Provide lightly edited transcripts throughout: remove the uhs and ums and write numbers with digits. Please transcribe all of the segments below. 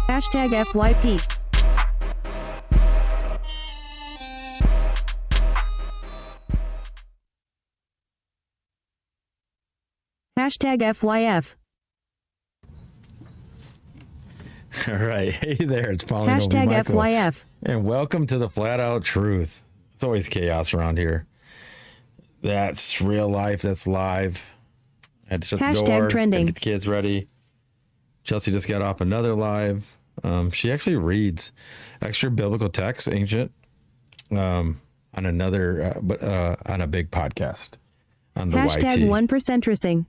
Hashtag FYP. Hashtag FYF. All right. Hey there, it's Paulino B Hashtag Michael. FYF. And welcome to the Flat Out Truth. It's always chaos around here. That's real life. That's live. I had to shut the door. Hashtag trending. Get the kids ready. Chelsey just got off another live. She actually reads extra biblical text, ancient, on another, but on a big podcast on the Hashtag YT. 1% racing.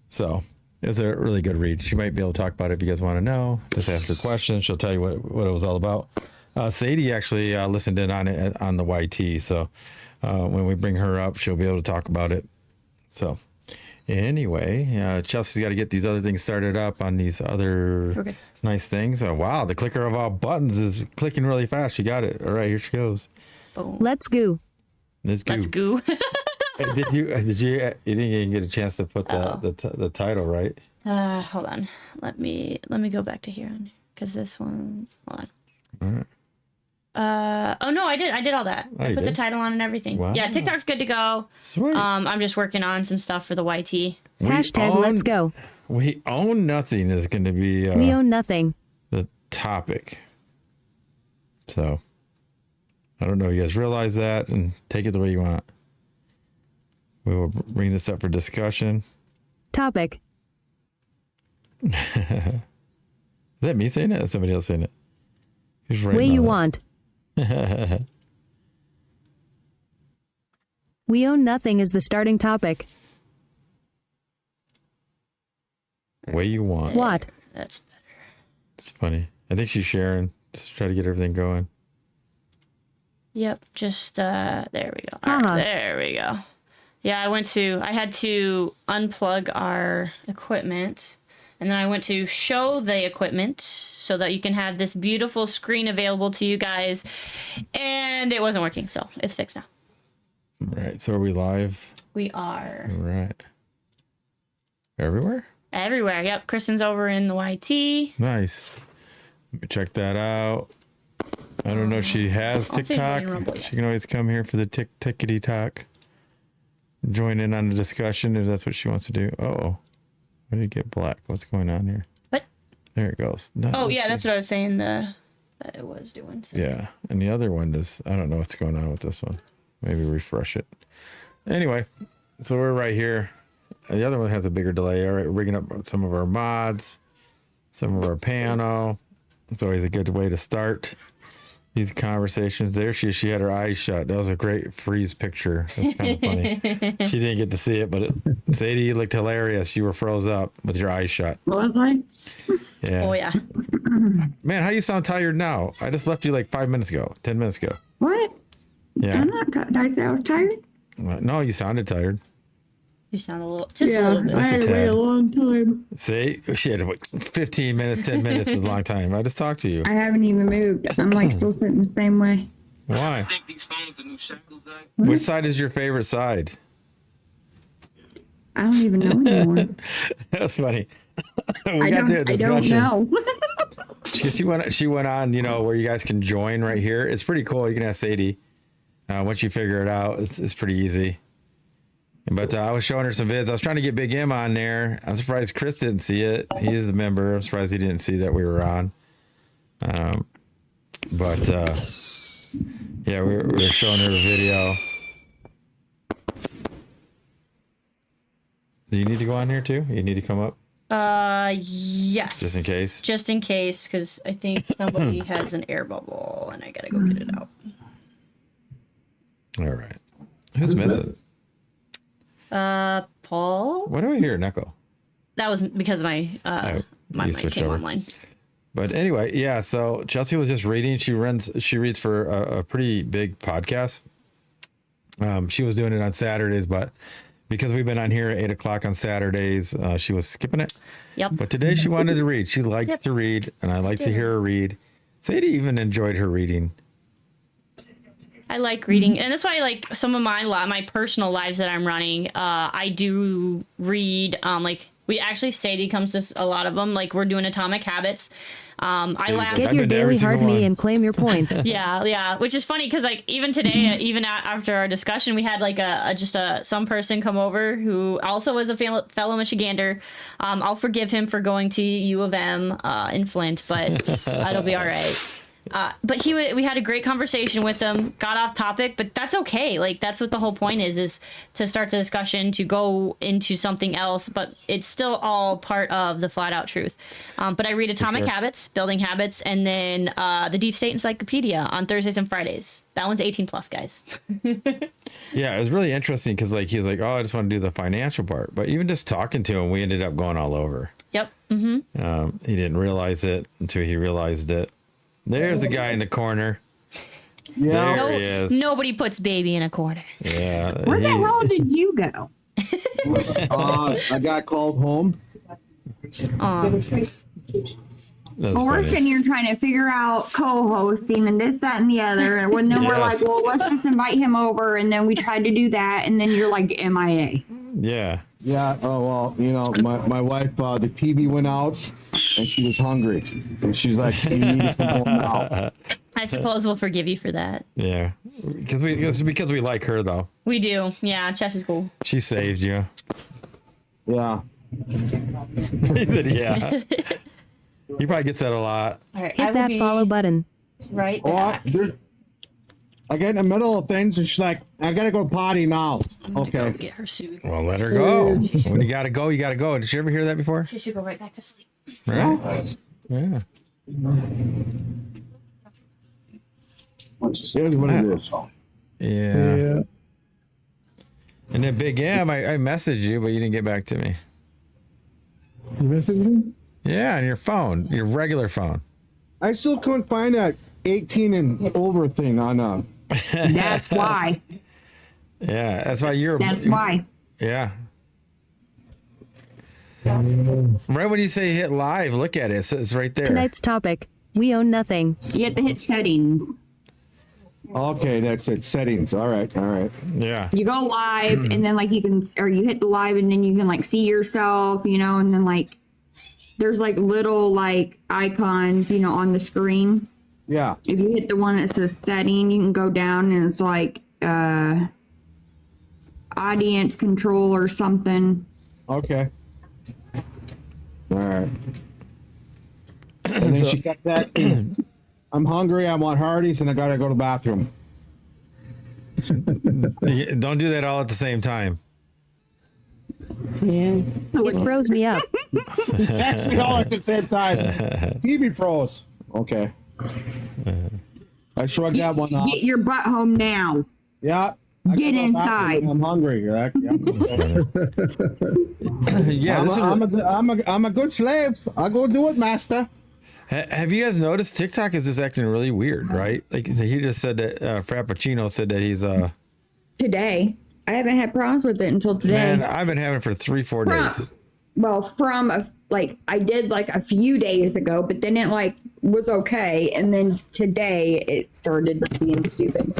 So it's a really good read. She might be able to talk about it if you guys want to know. Just ask her questions. She'll tell you what it was all about. Sadie actually listened in on it on the YT. So when we bring her up, she'll be able to talk about it. So anyway, Chelsey's got to get these other things started up on these other nice things. Wow, the clicker of all buttons is clicking really fast. She got it. All right, here she goes. Boom. Let's go. Let's go. Did you didn't even get a chance to put the title right? Hold on. Let me go back to here because this one. Hold on. All right. Oh no, I did all that. Oh, I put the did? title on and everything. Wow. Yeah, TikTok's good to go. Sweet. I'm just working on some stuff for the YT. Hashtag let's go. We own nothing is going to be We own nothing. the topic. So I don't know if you guys realize that, and take it the way you want. We will bring this up for discussion. Topic. Is that me saying it or somebody else saying it? Who's writing Way all you that? want. We own nothing is the starting topic. Way you want. What? That's better. It's funny. I think she's sharing. Just to try to get everything going. Yep. Just there we go. All Uh-huh. right, there we go. Yeah, I had to unplug our equipment, and then I went to show the equipment so that you can have this beautiful screen available to you guys, and it wasn't working, so it's fixed now. All right. So are we live? We are All right. Everywhere? everywhere. Yep, Kristen's over in the YT. Nice. Let me check that out. I don't know if she has I'll see if we TikTok. can rumble yet. She can always come here for the tickety talk. Join in on the discussion if that's what she wants to do. Uh-oh. Why did it get black? What's going on here? What? There it goes. Oh yeah, that's what I was saying. That it was doing. So. Yeah. And the other one is, I don't know what's going on with this one. Maybe refresh it. Anyway, so we're right here. The other one has a bigger delay. All right, we're bringing up some of our mods, some of our panel. It's always a good way to start these conversations. There she had her eyes shut. That was a great freeze picture. That's kind of funny. She didn't get to see it, but Sadie, you looked hilarious. You were froze up with your eyes shut. Was I? Yeah. Oh yeah. Man, how you sound tired now? I just left you like 5 minutes ago, 10 minutes ago. What? Yeah. I'm not tired. Did I say I was tired? No, you sounded tired. You sound a little, just a little bit. I had to wait a long time. See, she had 15 minutes, 10 minutes is a long time. I just talked to you. I haven't even moved. I'm like still sitting the same way. Why? I think these phones, the new shackles, like. Which side is your favorite side? I don't even know anymore. That's funny. I don't know. She went on, where you guys can join right here. It's pretty cool. You can ask Sadie. Once you figure it out, it's pretty easy. But I was showing her some vids. I was trying to get Big M on there. I'm surprised Chris didn't see it. He is a member. I'm surprised he didn't see that we were on. Yeah, we were showing her the video. Do you need to go on here too? You need to come up? Yes. Just in case? Just in case, because I think somebody has an air bubble, and I gotta go get it out. All right. Who's missing? Paul. Why do I hear an echo? That was because my my mic switched came over. online. But anyway, yeah. So Chelsey was just reading. She reads for a pretty big podcast. She was doing it on Saturdays, but because we've been on here at 8:00 on Saturdays, she was skipping it. Yep. But today she wanted to read. She likes to read, and I like to hear her read. Sadie even enjoyed her reading. I like reading, and that's why like some of my personal lives that I'm running. I do read. Like we actually, Sadie comes to a lot of them. Like we're doing Atomic Habits. I laugh. Get your daily hard me and claim your points. Yeah. Which is funny because like even today, even after our discussion, we had like some person come over who also is a fellow Michigander. I'll forgive him for going to U of M in Flint, but it'll be all right. But we had a great conversation with him, got off topic, but that's okay. Like that's what the whole point is to start the discussion, to go into something else, but it's still all part of the flat out truth. But I read Atomic Habits, Building Habits, and then the Deep State Encyclopedia on Thursdays and Fridays. That one's 18 plus, guys. Yeah, it was really interesting because like he was like, oh, I just want to do the financial part. But even just talking to him, we ended up going all over. Yep. Mm-hmm. He didn't realize it until he realized it. There's the guy in the corner. Yeah. There he is. Nobody puts baby in a corner. Yeah. Where the hell did you go? I got called home. That's Well, we're funny. sitting here trying to figure out co-hosting and this, that, and the other. And then we're like, Yes. well, let's just invite him over. And then we tried to do that. And then you're like, MIA. Yeah. Yeah. Oh well, you know, my wife, the TV went out, and she was hungry, and she's like, "You need to come home now." I suppose we'll forgive you for that. Yeah. Because we like her though. We do. Yeah, Chess is cool. She saved you. Yeah. He said, yeah. He probably gets that a lot. All right, Hit that follow button. right Oh, back. I get in the middle of things, and she's like, "I gotta go potty now." Okay. Get her soothed. Well, let her go. When you gotta go, you gotta go. Did you ever hear that before? She should go right back to sleep. Right? Yeah. Here's what it is. Yeah. And then Big M, I messaged you, but you didn't get back to me. You messaged me? Yeah, on your phone, your regular phone. I still couldn't find that 18 and over thing on. That's why. Yeah, that's why you're. That's why. Yeah. Right when you say hit live, look at it. It's right there. Tonight's topic: we own nothing. You have to hit settings. Okay, that's it. Settings. All right. All right. Yeah. You go live and then like you can, or you hit the live and then you can like see yourself, you know, and then like there's like little like icons, you know, on the screen. Yeah. If you hit the one that says setting, you can go down and it's like audience control or something. Okay. All right. And then she got that. I'm hungry. I want Hardee's, and I gotta go to the bathroom. Don't do that all at the same time. Yeah. It froze me up. Text me all at the same time. TV froze. Okay. I shrugged that one off. Get your butt home now. Yeah. I Get gotta go back. inside. I'm hungry. Yeah. Yeah, this is. I'm a good slave. I'll go do it, master. Have you guys noticed TikTok is just acting really weird, right? Like he just said that Frappuccino said that he's Today. I haven't had problems with it until today. man. I've been having it for 3-4 days. I did like a few days ago, but then it like was okay. And then today it started being stupid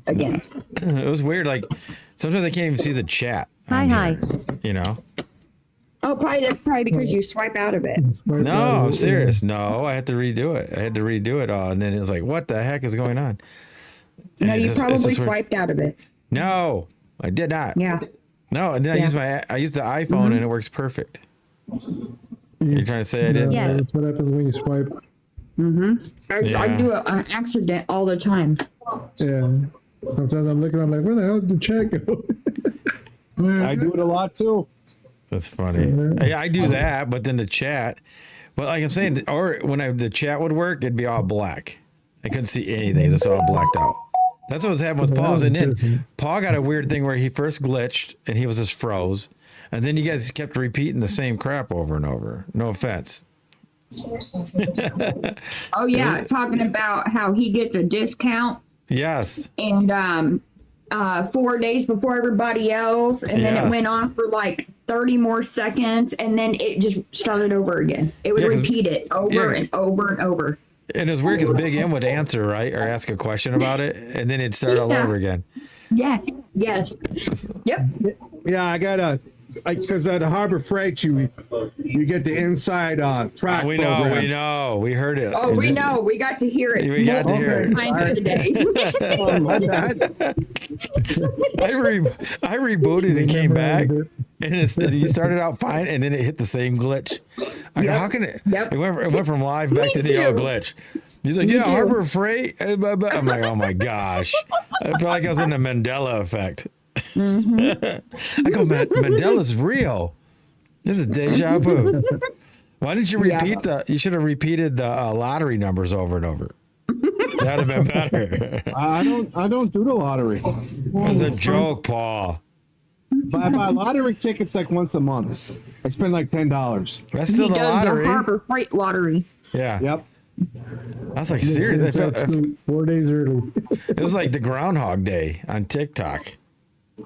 again. It was weird. Like sometimes I can't even see the chat. Hi, on hi. here, you know. Oh, that's probably because you swipe out of it. No, I'm serious. No, I had to redo it. All, and then it was like, what the heck is going on? And No, it's you just- it's probably just weird. swiped out of it. No, I did not. Yeah. No, and then I used the iPhone and it works perfect. You're trying to say I didn't? Yeah. That's what happens when you swipe. I Yeah. do it on accident all the time. Yeah. Sometimes I'm looking, I'm like, where the hell did the chat go? I do it a lot too. That's funny. I do that, but then the chat. But like I'm saying, or when the chat would work, it'd be all black. I couldn't see anything. It's all blacked out. That's what was happening with Paul's. And then Paul got a weird thing where he first glitched and he was just froze. And then you guys kept repeating the same crap over and over. No offense. Oh yeah, talking about how he gets a discount Yes. and 4 days before everybody else, and then Yes. it went on for like 30 more seconds, and then it just started over again. It would 'cause- repeat it over and over and over. And it's weird because Big M would answer, right? Or ask a question about it. And then it'd start all Yeah. over again. Yes, yes. Yep. Yeah, I gotta, because at Harbor Freight, you get the inside track. We program. know. We heard it. Oh, we know. We got to hear it. We got to hear it. Times today. Oh, my bad. I rebooted and came back. And you started out fine, and then it hit the same glitch. I go, how can it? Yep. It went from live back to Me the old too. glitch. He's like, Me yeah, too. Harbor Freight. I'm like, oh my gosh. I felt like I was in the Mandela effect. Mm-hmm. I go, Mandela's real. This is deja vu. Why didn't you repeat you should have repeated the lottery numbers over and over. That'd have been better. I don't do the lottery. It was a joke, Paul. But I buy lottery tickets like once a month. I spend like $10. That's still He the does lottery. the Harbor Freight lottery. Yeah. Yep. I was like, serious. It 4 days early. was like the Groundhog Day on TikTok. Yeah.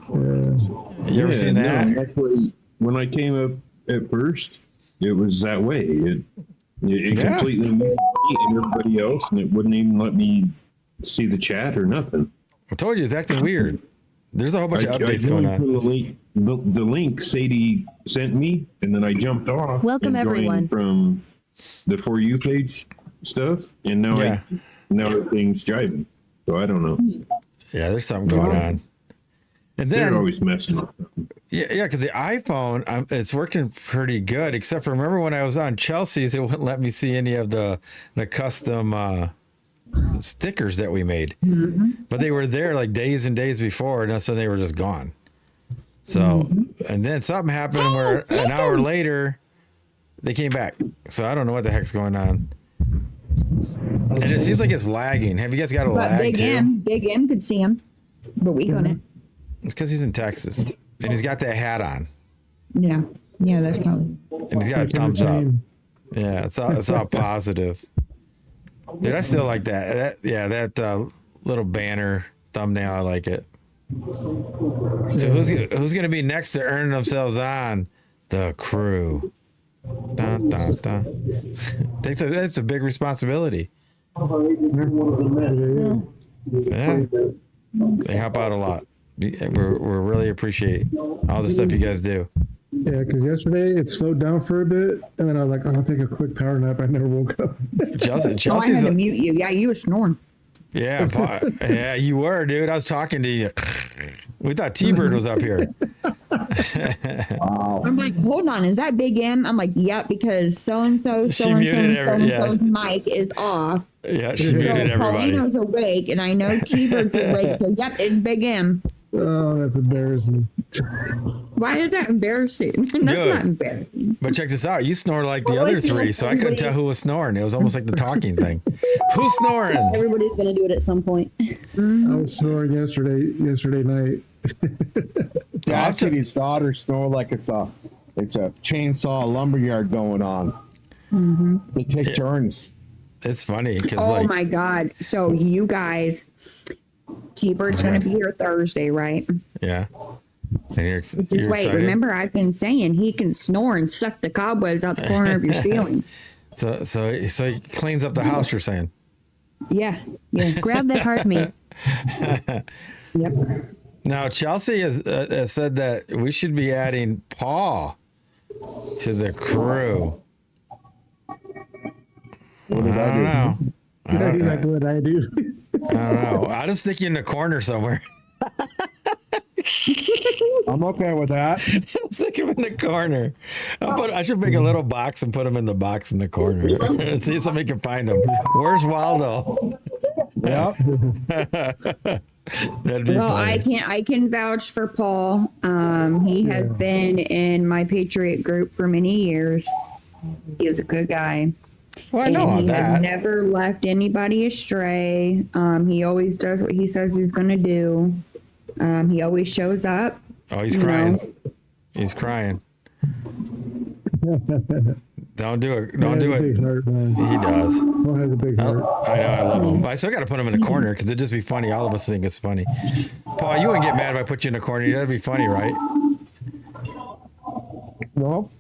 You ever seen that? No, actually, when I came up at first, it was that way. It Yeah. completely moved me and everybody else, and it wouldn't even let me see the chat or nothing. I told you it's acting weird. There's a whole bunch of updates going joined on. the link Sadie sent me, and then I jumped off. Welcome, and joined everyone. From the For You page stuff, and now now everything's jiving. So I don't know. Yeah, there's something going on. And They're then, always messing up. yeah, because the iPhone, it's working pretty good. Except for remember when I was on Chelsea's, it wouldn't let me see any of the custom stickers that we made. But they were there like days and days before, and so they were just gone. So, and then something happened where an hour later, they came back. So I don't know what the heck's going on. And it seems like it's lagging. Have you guys got a But lag too? Big M could see him, but we couldn't. It's because he's in Texas, and he's got that hat on, Yeah, that's probably. and he's got a thumbs up. Yeah, it's all positive. Dude, I still like that. That little banner thumbnail. I like it. So who's gonna be next to earning themselves on the crew? Dun, dun, dun. That's a big responsibility. Yeah, they help out a lot. We really appreciate all the stuff you guys do. Yeah, because yesterday it slowed down for a bit, and then I was like, I'll take a quick power nap. I never woke up. Chelsea's I had to mute you. Yeah, you were snoring. yeah, you were, dude. I was talking to you. We thought T-Bird was up here. I'm like, hold on, is that Big M? I'm like, yep, because so and so, muted so's mic is off. Yeah, she muted everybody. Paulino's awake, and I know T-Bird's awake. So yep, it's Big M. Oh, that's embarrassing. Why is that embarrassing? That's Good. not embarrassing. But check this out. You snore like the other three, so I couldn't tell who was snoring. It was almost like the talking thing. Who's snoring? Everybody's gonna do it at some point. I was snoring yesterday night. Cassidy's daughter snore like it's a chainsaw lumberyard going on. They take turns. It's funny because Oh my God. So you guys, T-Bird's going to be here Thursday, right? yeah. And you're Just you're wait. excited? Remember, I've been saying he can snore and suck the cobwebs out the corner of your ceiling. So he cleans up the house. You're saying? Yeah. Grab that heart meat. Yep. Now Chelsea has said that we should be adding Paul to the crew. What did I don't know. That's exactly what I do. I don't know. I'll just stick you in the corner somewhere. I'm okay with that. Stick him in the corner. I should make a little box and put him in the box in the corner and see if somebody can find him. Where's Waldo? Yep. That'd be Well, funny. I can vouch for Paul. He has been in my Patriot group for many years. He is a good guy. Well, I know all He has that. never left anybody astray. He always does what he says he's going to do. He always shows up. Oh, he's you crying. know. He's crying. Don't do it. He Don't has do a big it. heart, man. He does. Paul has a big heart. I know. I love him. I still got to put him in the corner because it'd just be funny. All of us think it's funny. Paul, you wouldn't get mad if I put you in the corner. That'd be funny, right? No.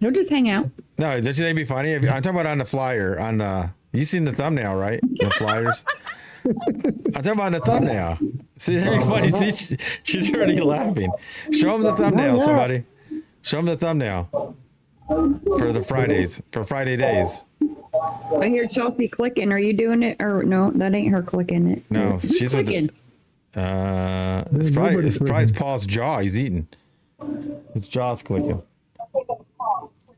He'll just hang out. No, don't you think it'd be funny? I'm talking about on the flyer. On the, you seen the thumbnail, right? The flyers. I'm talking about the thumbnail. See, that'd be funny. See, she's already laughing. Show him the thumbnail, somebody. Show him the thumbnail for the Fridays, for Friday days. I hear Chelsey clicking. Are you doing it? Or no, that ain't her clicking it. No, she's with Clicking. it's probably Paul's jaw. He's eating. His jaw's clicking.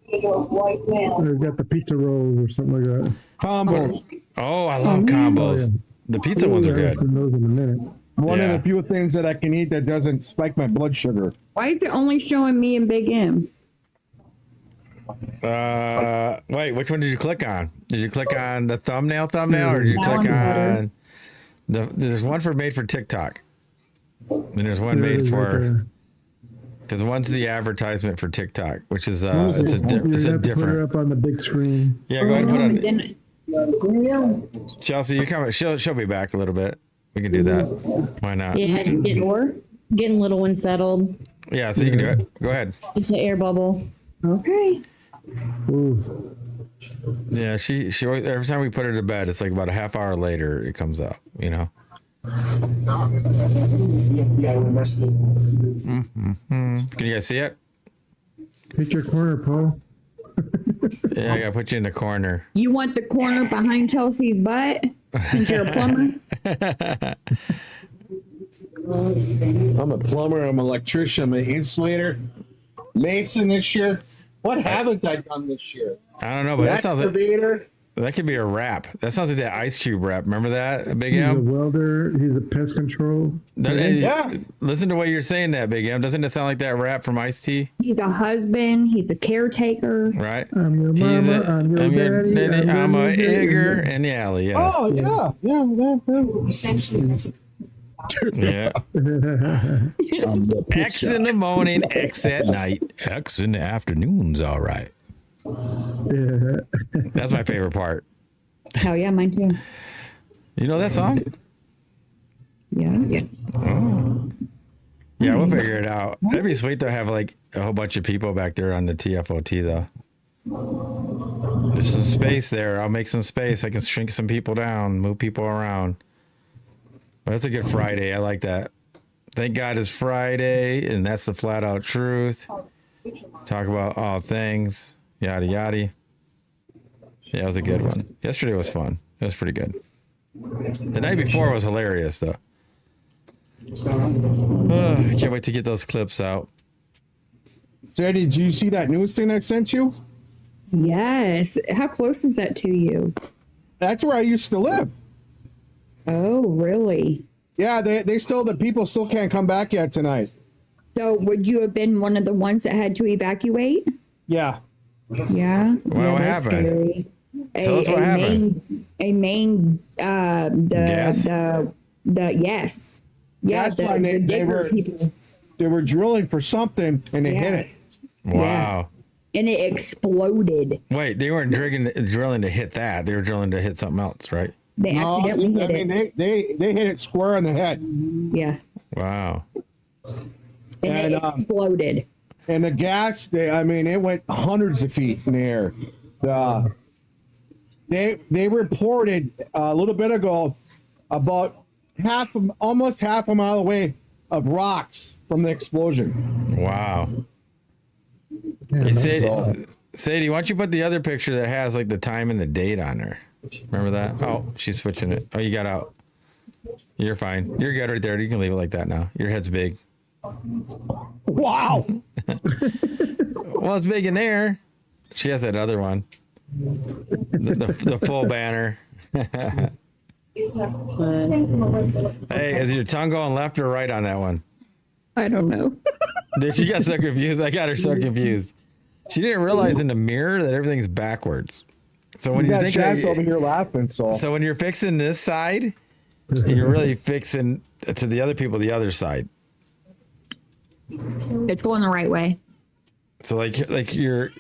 He's got the pizza rolls or something like that. Combos. Oh, I love combos. yeah. The pizza ones are I haven't good. seen those in a minute. One Yeah. of the few things that I can eat that doesn't spike my blood sugar. Why is it only showing me and Big M? Wait, which one did you click on? Did you click on the thumbnail, or did you That click one's better. on there's one for made for TikTok. And there's one There it made is right for, there. because one's the advertisement for TikTok, which is You it's a have to put her different. up on the big screen. Yeah, go ahead and put And on. then Chelsey, you coming? She'll be back a little bit. We can do that. Why not? Yeah, getting little one settled. Yeah, so you can do it. Go ahead. Just an air bubble. okay. Ooh. Yeah, she always, every time we put her to bed, it's like about a half hour later it comes out. You know. Can you guys see it? Pick your corner, Paul. Yeah, I gotta put you in the corner. You want the corner behind Chelsea's butt since you're a plumber? I'm a plumber. I'm an electrician. I'm an insulator. Mason this year. What haven't I done this year? I don't know, but that sounds like Excavator. that could be a rap. That sounds like that Ice Cube rap. Remember that, Big He's a M? welder. He's a pest control. Yeah. Listen to what you're saying, that Big M. Doesn't it sound like that rap from Ice T? He's a husband. He's a caretaker. Right? I'm your mama. I'm your daddy. I'm a your Igger in the alley. Yeah. Oh, yeah. Yeah. I'm the X in the morning, X at night, X in the afternoon's all right. Yeah. That's my favorite part. Hell yeah, mine too. You know that song? Yeah. Yeah. Yeah, we'll figure it out. That'd be sweet to have like a whole bunch of people back there on the TFOT though. There's some space there. I'll make some space. I can shrink some people down, move people around. But that's a good Friday. I like that. Thank God it's Friday, and that's the flat out truth. Talk about all things, yada yada. Yeah, it was a good one. Yesterday was fun. It was pretty good. The night before was hilarious though. I can't wait to get those clips out. Sadie, did you see that news thing I sent you? Yes. How close is that to you? That's where I used to live. Oh, really? Yeah, the people still can't come back yet tonight. So would you have been one of the ones that had to evacuate? Yeah. Yeah. Well, what that's happened? Scary. Tell us what happened. Gas? Yes. Yeah, That's why the they digger were- people. They were drilling for something and they hit it. Wow. And it exploded. Wait, they weren't drilling to hit that. They were drilling to hit something else, right? They No, accidentally I hit mean, it. they hit it square on the head. Yeah. Wow. And it And, exploded. And the gas, it went hundreds of feet in the air. They reported a little bit ago about almost half a mile away of rocks from the explosion. Wow. Yeah, Hey, Sadie, why don't you put the other picture that has like the time and the date on there? Remember that? Oh, she's switching it. Oh, you got out. You're fine. You're good right there. You can leave it like that now. Your head's big. Wow. Well, it's big in there. She has that other one. The full banner. Hey, is your tongue going left or right on that one? I don't know. Dude, she got so confused. I got her so confused. She didn't realize in the mirror that everything's backwards. So when you're thinking, over here laughing, so when you're fixing this side, you're really fixing to the other people the other side. It's going the right way. So like you're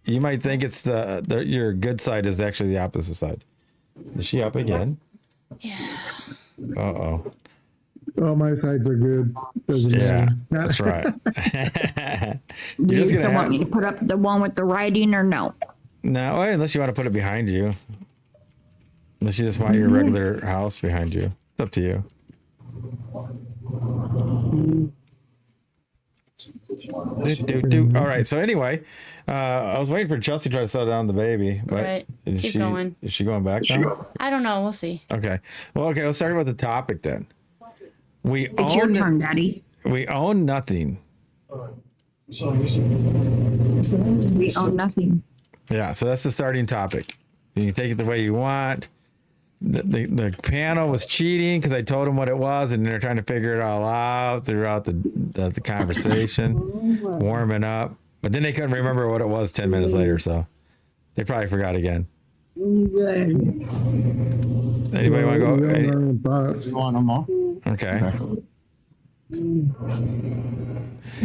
you might think it's your good side is actually the opposite side. Is she up again? Yeah. Uh-oh. Oh, my sides are good. Doesn't Yeah, matter. that's right. Do you just still gonna want me to put up the one with the writing or no? No, unless you want to put it behind you. Unless you just want your regular house behind you. It's up to you. All right. So anyway, I was waiting for Chelsea to try to settle down the baby, but Right. is Keep she going. is she going back now? I don't know. We'll see. Okay. Well, okay. Let's start with the topic then. We It's your turn, Daddy. We own nothing. We own nothing. Yeah. So that's the starting topic. You can take it the way you want. The panel was cheating because I told them what it was, and they're trying to figure it all out throughout the conversation, warming up. But then they couldn't remember what it was 10 minutes later, so they probably forgot again. Anybody want to go? Thoughts. Want them all? Okay.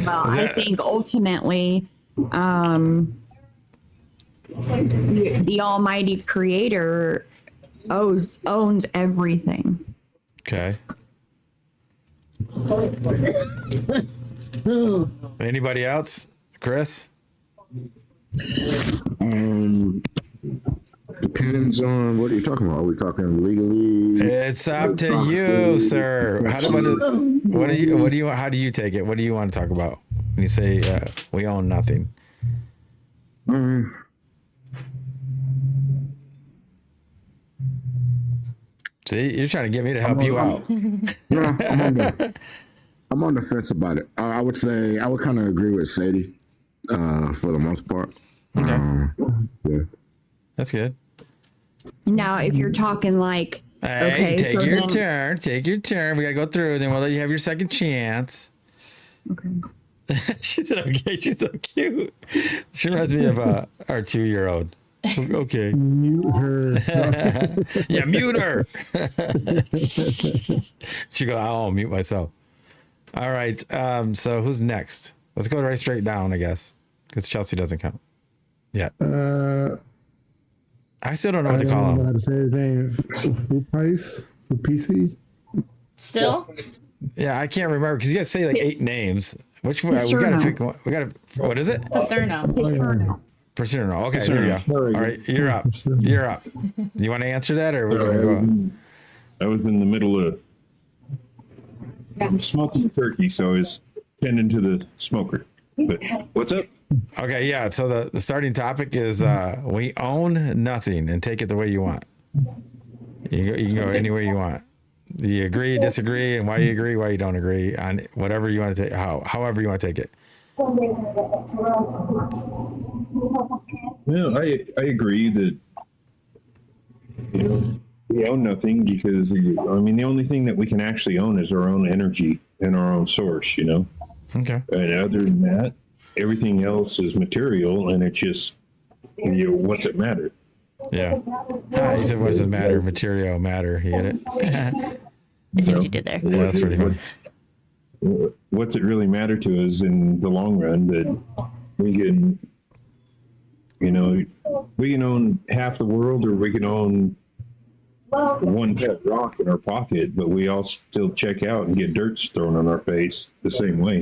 Well, I think ultimately, the Almighty Creator owns everything. Okay. Anybody else? Chris? Depends on what you're talking about. Are we talking legally? It's up to you, sir. How do you take it? What do you want to talk about when you say we own nothing? See, you're trying to get me to help you out. No, I'm on the fence about it. I would say I would kind of agree with Sadie for the most part. Okay. Yeah. That's good. Now, if you're talking like, Hey, okay, take so your then, turn. Take your turn. We gotta go through. Then we'll let you have your second chance. Okay. She said, "Okay." She's so cute. She reminds me of our 2-year-old. Okay. Mute her. Yeah, mute her. She goes, "I'll mute myself." All right. So who's next? Let's go right straight down, I guess, because Chelsea doesn't count. Yeah. I still don't know what to call I don't know him. how to say his name. Fupice? Fupisi? Still? Yeah, I can't remember because you guys say like 8 names. Which one? We Paserno. gotta pick one. We gotta. What is it? Paserno. Paserno. Okay, there you go. All right, you're up. You're up. You want to answer that, or we're gonna go? I was in the middle of smoking turkey, so I was tending to the smoker. But what's up? Okay, yeah. So the starting topic is we own nothing and take it the way you want. You can go anywhere you want. Do you agree, disagree, and why you agree, why you don't agree on whatever you want to take, however you want to take it. Well, I agree that we own nothing because the only thing that we can actually own is our own energy and our own source. Okay. And other than that, everything else is material, and it's just what's it matter? Yeah. He said, "What does it matter? Material matter." He hit it. I see what you did there. Yeah, that's pretty cool. What's it really matter to us in the long run that we can, we can own half the world, or we can own one pet rock in our pocket, but we all still check out and get dirt thrown on our face the same way,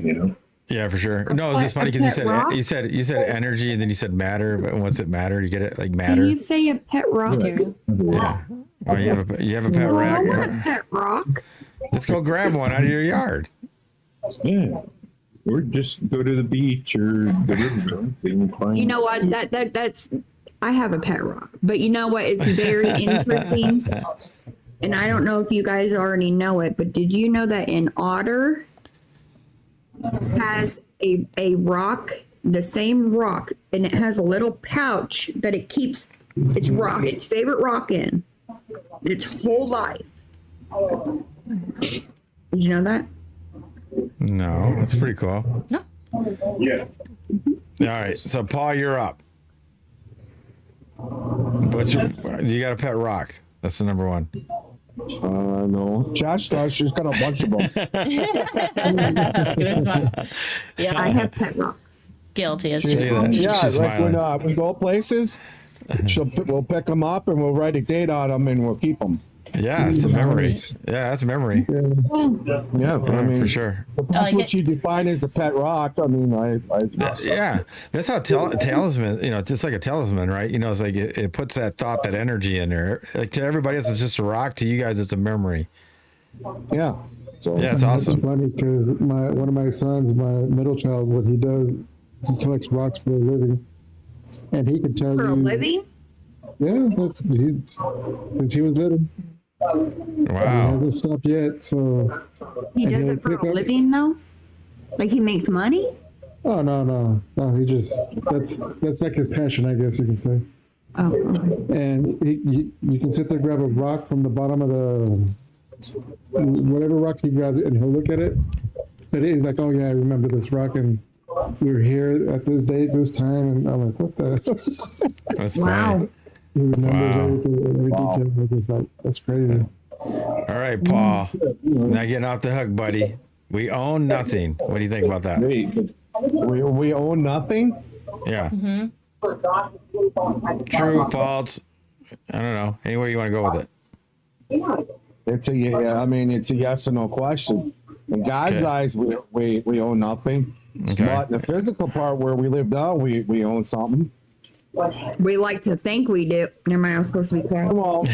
Yeah, for sure. No, it's just funny because you said energy and then you said matter. But what's it matter? You get it like matter. Can you say a pet rock? Yeah. Oh, you have a pet rock. I want a pet rock. Let's go grab one out of your yard. Yeah. Or just go to the beach or the river. You know what? That's I have a pet rock, but you know what? It's very interesting. And I don't know if you guys already know it, but did you know that an otter has a rock, the same rock, and it has a little pouch that it keeps its favorite rock in its whole life? Did you know that? No, that's pretty cool. No. Yeah. All right, so Paul, you're up. You got a pet rock? That's the number one. No. Josh does. She's got a bunch of them. Good smile. Yeah. I have pet rocks. Guilty as Look at charged. that. Yeah, She's like when smiling. we go places, we'll pick them up and we'll write a date on them and we'll keep them. Yeah, it's a memory. Yeah, that's a memory. Yeah, Yeah, I mean, for sure. That's like what it. you define as a pet rock. I mean, Yeah, that's how talisman. You know, just like a talisman, right? You know, it's like it puts that thought, that energy in there. Like to everybody else, it's just a rock. To you guys, it's a memory. yeah. So Yeah, it's awesome. It's funny because one of my sons, my middle child, what he does, he collects rocks for a living, and he can tell For you a living? Yeah, since he was little. He Wow. hasn't stopped yet. So He and does he'll it for pick a up- living though? Like he makes money? Oh no! He just that's like his passion, I guess you can say. Oh, okay. And you can sit there, grab a rock from the bottom of the whatever rock he grabs, and he'll look at it. But he's like, "Oh yeah, I remember this rock, and we were here at this date, this time." And I'm like, "What the?" That's Wow. funny. He remembers Wow. everything, every detail. It's just like that's crazy. All right, Paul. Now getting off the hook, buddy. We own nothing. What do you think about that? We own nothing. Yeah. True, false. I don't know. Any way you want to go with it. It's I mean, it's a yes or no question. In God's Okay. eyes, we own nothing. Okay. But the physical part where we live now, we own something. We like to think we do. Never mind, I was supposed to be quiet. Come on.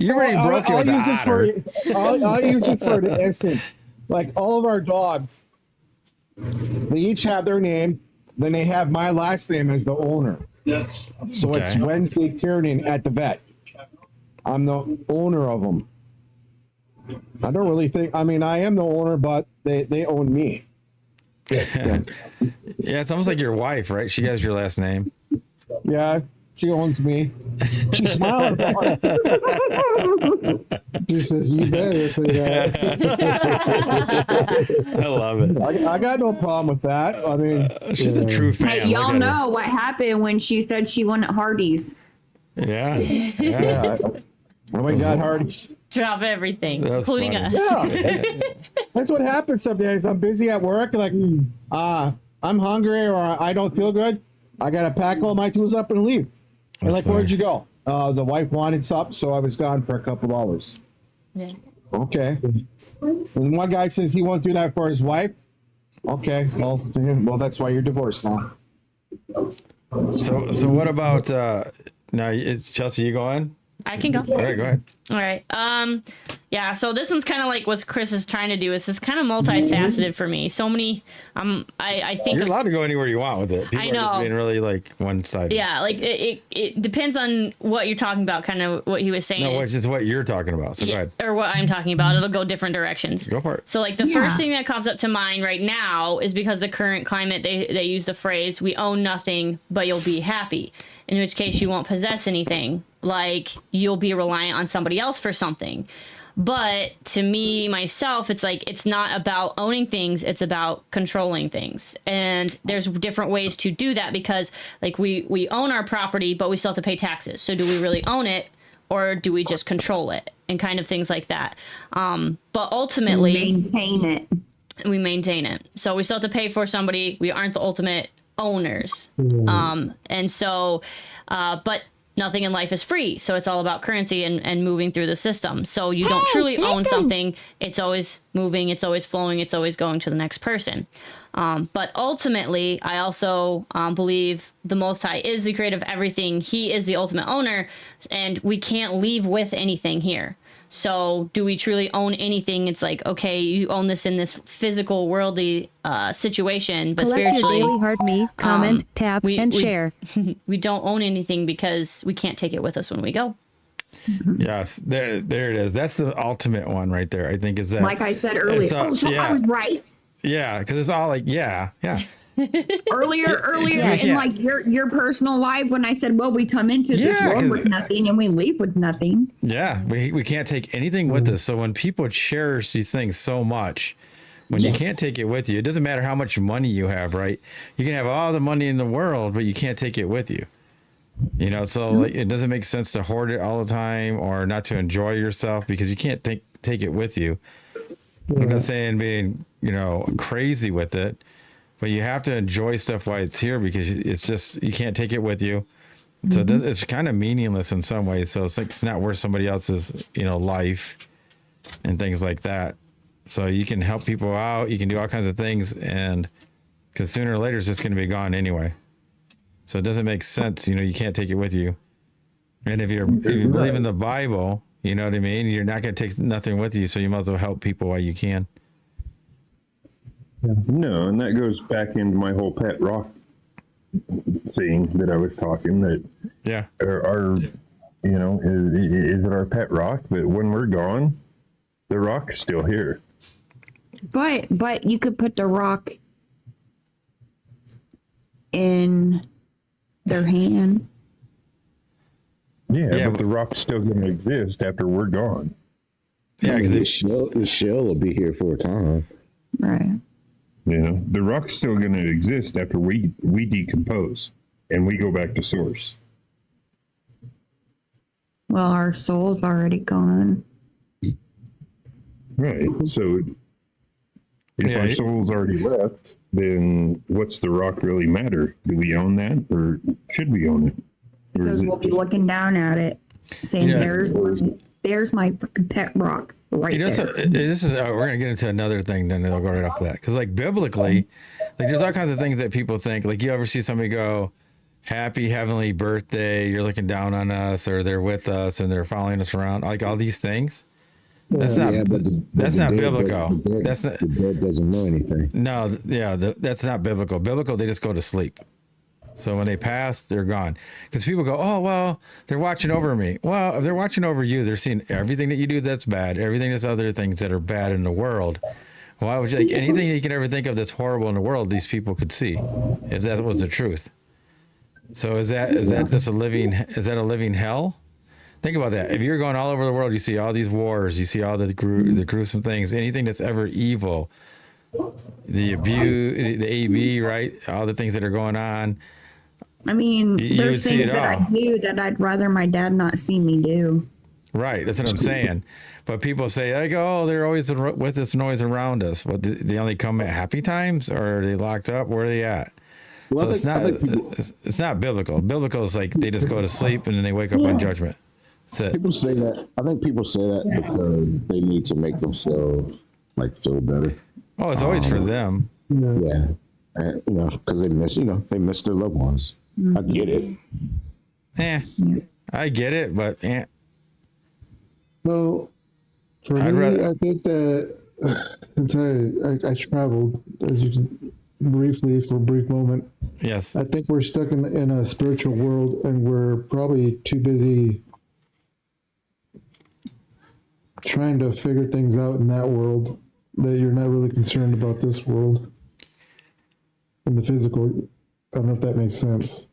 You already broke it with the use it otter. I'll use it for the instant. Like all of our dogs, they each have their name. Then they have my last name as the owner. Yes. So it's Okay. Wednesday Tiernan at the vet. I'm the owner of them. I don't really think. I mean, I am the owner, but they own me. Yeah, it's almost like your wife, right? She has your last name. Yeah, she owns me. She's smiling. He says, "You better say that." I love it. I got no problem with that. I mean, She's a true fan. Hey, Look y'all at her. know what happened when she said she wanted Hardee's. Yeah. Yeah. yeah. When we got hard. Drop everything, That's including funny. us. Yeah. That's what happens some days. I'm busy at work, like, I'm hungry or I don't feel good. I gotta pack all my tools up and leave. And That's like, where'd funny. you go? The wife wanted something, so I was gone for a couple of hours. Yeah. Okay. And one guy says he won't do that for his wife. Okay, well, that's why you're divorced now. So what about now? It's Chelsey. You going? I can go. All right, go ahead. All right. Yeah, so this one's kind of like what Chris is trying to do. It's just kind of multifaceted for me. So many I think You're allowed to go anywhere you want with it. People I are just know. being really like one-sided. yeah, like it depends on what you're talking about, kind of what he was saying. No, it's just what you're talking about. So go ahead. Or what I'm talking about. It'll go different directions. Go for it. So like the Yeah. first thing that comes up to mind right now is because the current climate, they use the phrase, we own nothing, but you'll be happy. In which case you won't possess anything. Like you'll be reliant on somebody else for something. But to me, myself, it's like, it's not about owning things. It's about controlling things. And there's different ways to do that because like we own our property, but we still have to pay taxes. So do we really own it? Or do we just control it and kind of things like that? But ultimately, Maintain it. we maintain it. So we still have to pay for somebody. We aren't the ultimate owners. And so, but nothing in life is free. So it's all about currency and moving through the system. So you don't truly own something. It's always moving. It's always flowing. It's always going to the next person. But ultimately, I also believe the Most High is the creator of everything. He is the ultimate owner, and we can't leave with anything here. So do we truly own anything? It's like, okay, you own this in this physical, worldly situation, but Collect your spiritually, daily heart me, comment, tap, we- and we- share. we don't own anything because we can't take it with us when we go. Yes, there it is. That's the ultimate one right there. I think is that. Like I said earlier. It's, So yeah. I was right. Yeah, because it's all like, yeah. Earlier Yeah. in like your personal life when I said, well, we come into this Yeah, 'cause- world with nothing and we leave with nothing. Yeah, we can't take anything with us. So when people cherish these things so much, when you can't take it with you, it doesn't matter how much money you have, right? You can have all the money in the world, but you can't take it with you. You know, so like, it doesn't make sense to hoard it all the time or not to enjoy yourself because you can't take it with you. I'm not saying being, crazy with it, but you have to enjoy stuff while it's here because it's just, you can't take it with you. So it's kind of meaningless in some ways. So it's like, it's not worth somebody else's, life and things like that. So you can help people out. You can do all kinds of things. And because sooner or later it's just going to be gone anyway. So it doesn't make sense. You can't take it with you. And if you believe in the Bible, you know what I mean? You're not going to take nothing with you. So you might as well help people while you can. No, and that goes back into my whole pet rock thing that I was talking that our is it our pet rock, but when we're gone, the rock's still here. But you could put the rock in their hand. Yeah, but the rock's still going to exist after we're gone. Yeah, because the shell will be here for a time. Right. The rock's still going to exist after we decompose and we go back to source. Well, our soul's already gone. Right. So if our soul's already left, then what's the rock really matter? Do we own that, or should we own it? Or Because we'll be looking down at it, saying, "There's my freaking pet rock right there." This is we're gonna get into another thing, then it'll go right off that. Because like biblically, like there's all kinds of things that people think. Like you ever see somebody go, "Happy heavenly birthday," you're looking down on us, or they're with us and they're following us around, like all these things. That's not biblical. That's not. The dead doesn't know anything. No, that's not biblical. Biblical, they just go to sleep. So when they pass, they're gone. Because people go, "Oh, well, they're watching over me." Well, if they're watching over you, they're seeing everything that you do that's bad, everything that's other things that are bad in the world. Why would you, like anything you can ever think of that's horrible in the world, these people could see, if that was the truth. So is that just a living hell? Think about that. If you're going all over the world, you see all these wars, you see all the gruesome things, anything that's ever evil, the abuse, the AB, right? All the things that are going on. I mean, there's things that I all. do that I'd rather my dad not see me do. Right, that's what I'm saying. But people say, like, "Oh, they're always with us and always around us." Well, they only come at happy times, or are they locked up? Where are they at? Well, so it's not biblical. Biblical is like they just go to sleep and then they wake up on judgment. That's it. People say that. I think people say that because they need to make themselves feel better. Oh, it's always for them. Yeah, and, because they miss their loved ones. I get it. I get it, but So, for me, I think that since I traveled, as you can, briefly for a brief moment. Yes. I think we're stuck in a spiritual world, and we're probably too busy trying to figure things out in that world that you're not really concerned about this world in the physical. I don't know if that makes sense.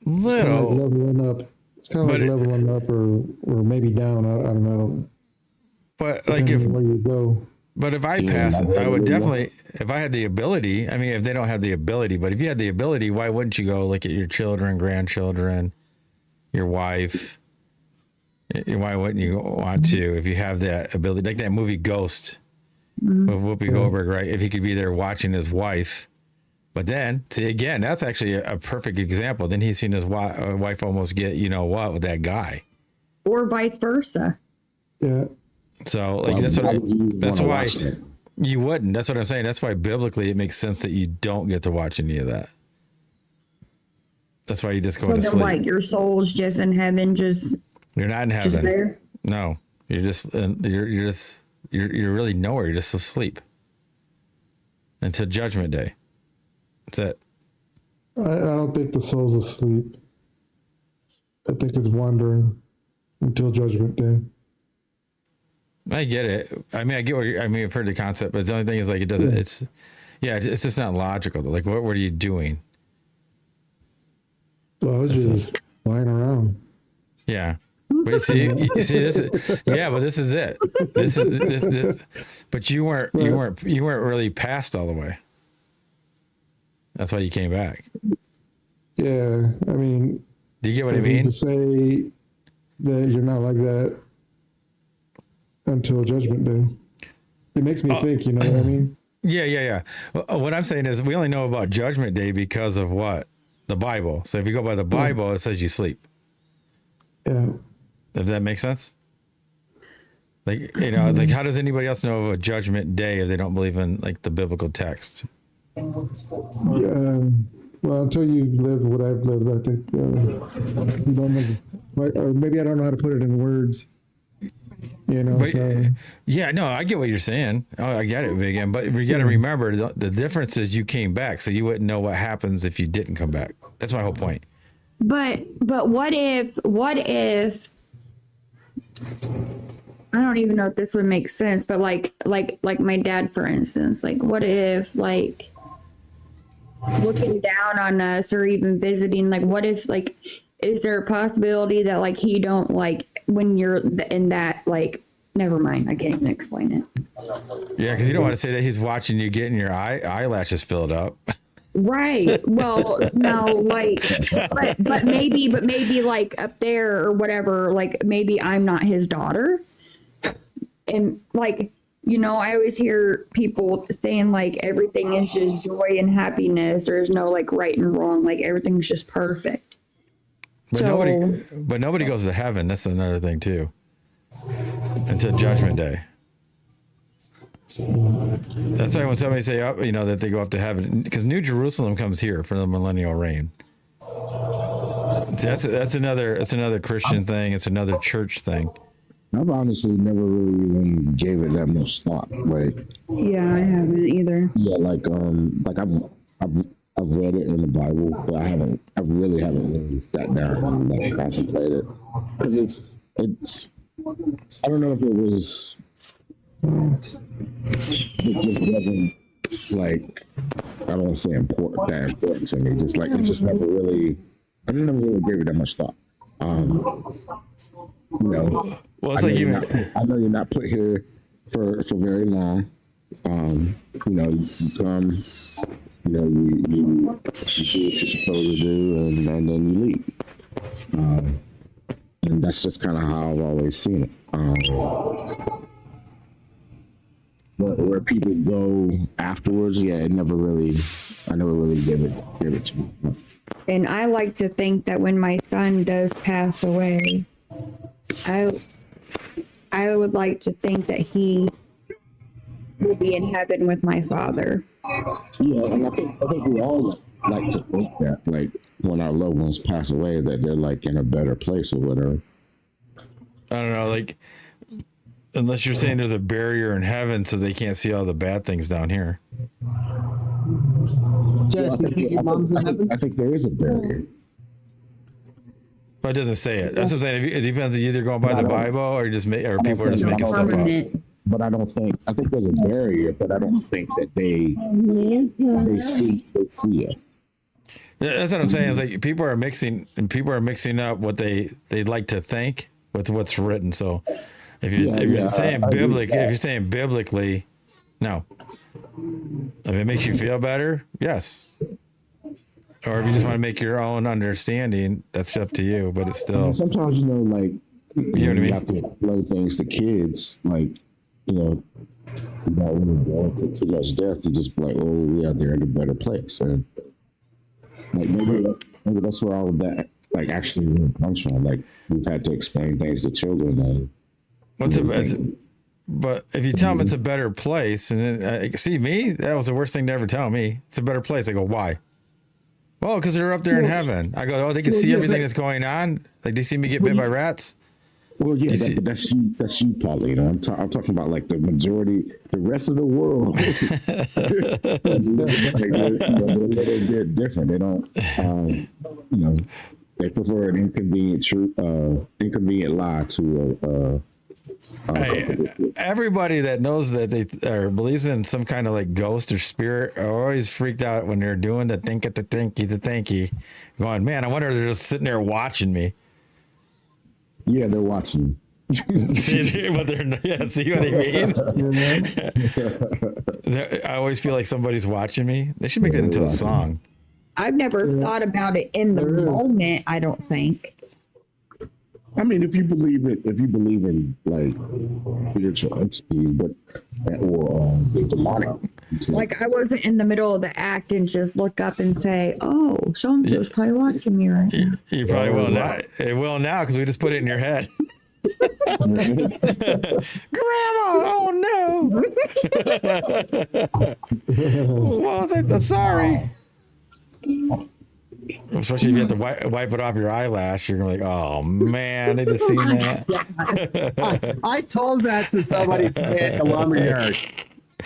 Little. It's leveling up. It's kind of like leveling up or maybe down. I don't know. But like if where you go. But if I pass, I would definitely, if I had the ability, I mean, if they don't have the ability, but if you had the ability, why wouldn't you go look at your children, grandchildren, your wife? Why wouldn't you want to if you have that ability? Like that movie Ghost with Whoopi Goldberg, right? If he could be there watching his wife. But then, see, again, that's actually a perfect example. Then he's seen his wife almost get, with that guy. Or vice versa. Yeah. So like that's why you wouldn't. That's what I'm saying. That's why biblically it makes sense that you don't get to watch any of that. That's why you just go to sleep. Like your soul's just in heaven, you're not in heaven. Just there? No, you're just you're really nowhere. You're just asleep until Judgment Day. That's it. I don't think the soul's asleep. I think it's wandering until Judgment Day. I get it. I mean, I get I've heard the concept, but the only thing is like it doesn't. It's just not logical. Like, what are you doing? Well, I was just lying around. Yeah, but you see this. But this is it. This. But you weren't really passed all the way. That's why you came back. Yeah, I mean. Do you get what I mean? To say that you're not like that until Judgment Day. It makes me think, you know what I mean? Yeah. What I'm saying is we only know about Judgment Day because of what? The Bible. So if you go by the Bible, it says you sleep. Yeah. If that makes sense? Like, you know, like how does anybody else know of a Judgment Day if they don't believe in like the biblical text? Well, until you've lived what I've lived, I think you don't know, or maybe I don't know how to put it in words. You know, But, so, yeah, no, I get what you're saying. Oh, I get it, Big M. But you got to remember the difference is you came back, so you wouldn't know what happens if you didn't come back. That's my whole point. But what if I don't even know if this would make sense, but like my dad, for instance, like what if like looking down on us or even visiting, like what if like is there a possibility that like he don't like when you're in that like never mind, I can't even explain it. Yeah, because you don't want to say that he's watching you getting your eyelashes filled up. Right. Well, no, like, but maybe like up there or whatever, like maybe I'm not his daughter. And like, you know, I always hear people saying like everything is just joy and happiness. There's no like right and wrong. Like everything's just perfect. But nobody goes to heaven. That's another thing too. Until Judgment Day. That's why when somebody say, oh, you know, that they go up to heaven, because New Jerusalem comes here for the millennial reign. See, that's another Christian thing. It's another church thing. I've honestly never really even gave it that much thought. Like, yeah, I haven't either. Yeah, like I've read it in the Bible, but I really haven't really sat down and like contemplated, because it's I don't know if it was. It just wasn't like, I don't want to say important to me. Just like it just never really, I just never really gave it that much thought. You know, well, it's I know you're not put here for very long. You know, you come, you know, you do what you're supposed to do, and then you leave. And that's just kind of how I've always seen it. Where people go afterwards, yeah, I never really gave it to me. And I like to think that when my son does pass away, I would like to think that he will be in heaven with my father. Yeah, and I think we all like to think that, like when our loved ones pass away, that they're like in a better place or whatever. I don't know, like, unless you're saying there's a barrier in heaven so they can't see all the bad things down here. I think there is a barrier. But it doesn't say it. That's the thing. It depends. You either going by the Bible or people are just making stuff up. But I think there's a barrier, but I don't think that they see us. That's what I'm saying. It's like people are mixing up what they like to think with what's written. So if you're saying biblically, no. If it makes you feel better, yes. Or if you just want to make your own understanding, that's up to you. But it's still sometimes, you know, like you have to explain things to kids, like, you know, when you're going through too much death, you just be like, oh yeah, they're in a better place, and like maybe that's where all of that like actually comes from. Like we've had to explain things to children. But if you tell them it's a better place, and then, see me, that was the worst thing to ever tell me. It's a better place. I go, why? Well, because they're up there in heaven. I go, oh, they can see everything that's going on. Like they see me get bit by rats. Well, yeah, that's you, Paulino. I'm talking about like the majority, the rest of the world. They're a bit different. They don't, you know, they prefer an inconvenient lie to hey, everybody that knows that they or believes in some kind of like ghost or spirit are always freaked out when they're doing the thinky, going, man, I wonder if they're just sitting there watching me. Yeah, they're watching. See what I mean? I always feel like somebody's watching me. They should make that into a song. I've never thought about it in the moment, I don't think. I mean, if you believe in like spiritual entities, but or the demonic, Like I wasn't in the middle of the act and just look up and say, "Oh, so and so's probably watching me right now." You probably will now. It will now because we just put it in your head. Grandma, oh no! What was it? Sorry. Especially if you have to wipe it off your eyelash, you're like, oh man, they just seen that. I told that to somebody today at the lumberyard,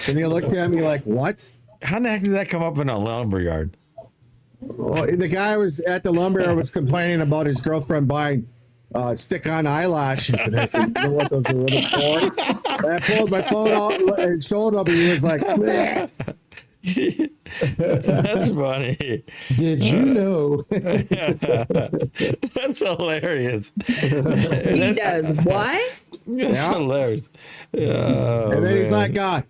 and he looked at me like, "What? How the heck did that come up in a lumberyard?" Well, the guy was at the lumberyard was complaining about his girlfriend buying stick-on eyelashes, and I said, "You know what those are really for?" And I pulled my phone out and showed him, and he was like, "Bleh." That's funny. Did you know? That's hilarious. He does what? That's hilarious. Oh, And then he's man. like,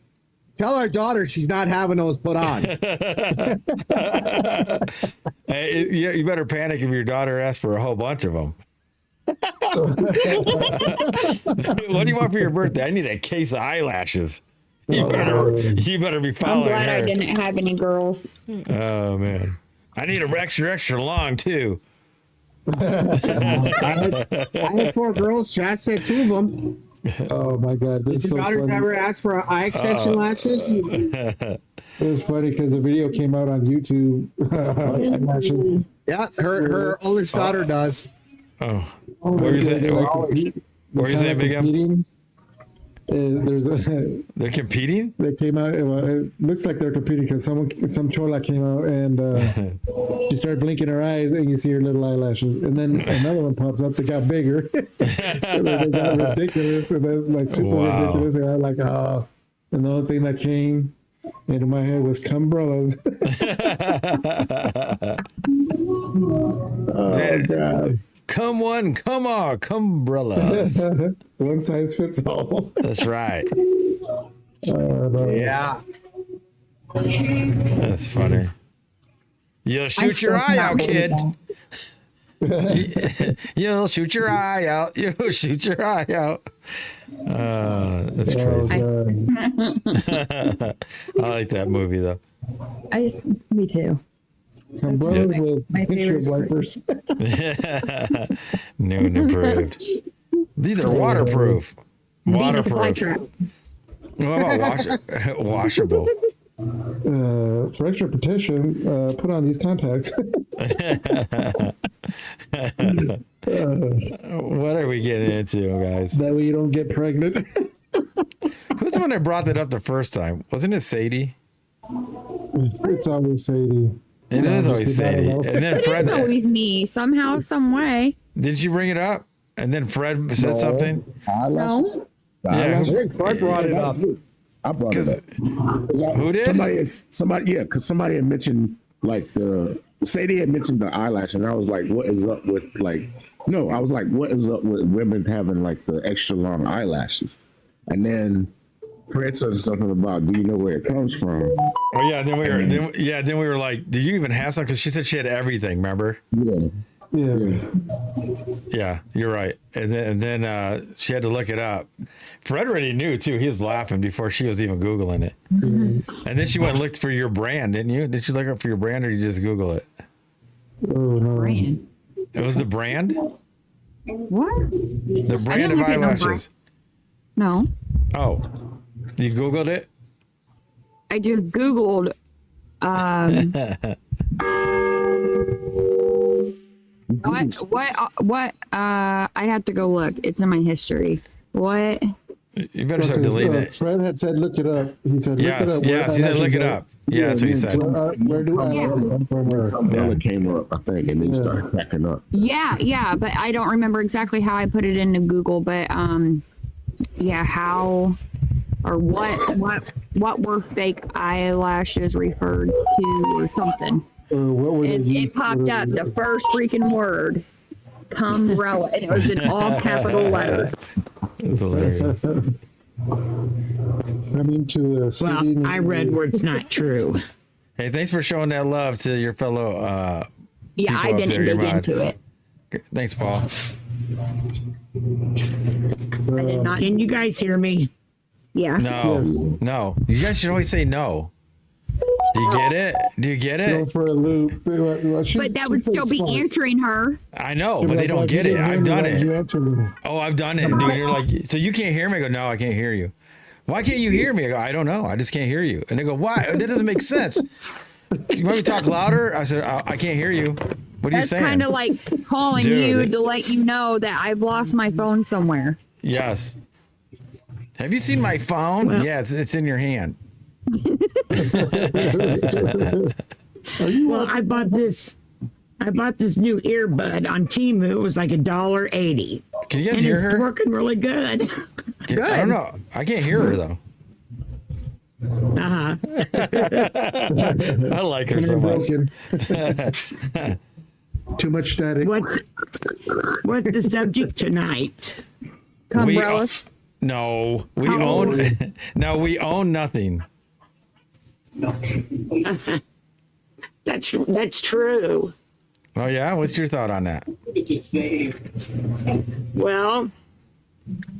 tell our daughter she's not having those put on. Hey, you better panic if your daughter asks for a whole bunch of them. What do you want for your birthday? I need a case of eyelashes. You better be I'm following glad her. I didn't have any girls. Oh man, I need them extra long too. I had 4 girls. Chad said 2 of them. Oh my God, this Did is your so daughter funny. ever ask for eye extension lashes? It was funny because the video came out on YouTube. Lashes. Yeah, her oldest daughter does. Oh, what were you saying? What were you saying, Big M? They're competing? They came out. It looks like they're competing because some chola came out and she started blinking her eyes, and you see her little eyelashes. And then another one pops up that got bigger. And then they got ridiculous, and then like super ridiculous. And I'm like, oh. And the only thing that came into my head was cumbrellas. Oh God. Come on, umbrellas. One size fits all. That's right. Yeah. That's funny. You'll shoot your eye out, kid. You'll shoot your eye out. You'll shoot your eye out. That's crazy. I like that movie though. Me too. Umbrellas with My windshield favorite wipers. New and improved. These are waterproof. Venus flytrap. What about washable? For extra protection, put on these contacts. What are we getting into, guys? That way you don't get pregnant. Who's the one that brought that up the first time? Wasn't it Sadie? It's always Sadie. It is always Sadie. And then Fred. It's always me somehow, some way. Did you bring it up? And then Fred said something? No. Yeah. Fred brought it up. I brought it up. Who did? Somebody, yeah, because somebody had mentioned like Sadie had mentioned the eyelash, and I was like, what is up with like? No, I was like, what is up with women having like the extra long eyelashes? And then Fred said something about, do you know where it comes from? Oh yeah, then we were like, do you even have some? Because she said she had everything. Remember? Yeah. Yeah, you're right. And then she had to look it up. Fred already knew too. He was laughing before she was even Googling it. Mm-hmm. And then she went and looked for your brand, didn't you? Did you look up for your brand, or you just Google it? Oh no. Brand. It was the brand. What? The brand of eyelashes. No. Oh, you Googled it? I just Googled. What? I'd have to go look. It's in my history. What? You better start deleting it. Fred had said, look it up. He said, look it up. Yes, he said, look it up. Yeah, that's what he said. Where do I come from? It came up, I think, and then started cracking up. Yeah, but I don't remember exactly how I put it into Google, but how or what were fake eyelashes referred to or something. What were It popped up the first freaking word, cumbrella, and it was in all capital letters. That's hilarious. I mean, I read where it's not true. Hey, thanks for showing that love to your fellow. Yeah, I didn't dig into it. Thanks, Paul. I did not. Can you guys hear me? Yeah. No. You guys should always say no. Do you get it? Do you get Go it? for a loop. But that would still be answering her. I know, but they don't get it. I've done it. Oh, I've done it, dude. You're like, so you can't hear me? I go, no, I can't hear you. Why can't you hear me? I go, I don't know. I just can't hear you. And they go, why? That doesn't make sense. You want me to talk louder? I said, I can't hear you. What are you That's saying? kind of like calling you to let you know that I've lost my phone somewhere. Yes. Have you seen my phone? Yeah, it's in your hand. Well, I bought this new earbud on Temu. It was like $1.80. Can you guys and hear it's her? working really good. I don't know. I can't hear her though. Uh-huh. I like her so much. Too much static. What's the subject tonight? Umbrellas. No, we own. No, we own nothing. That's true. Oh yeah, what's your thought on that? Well,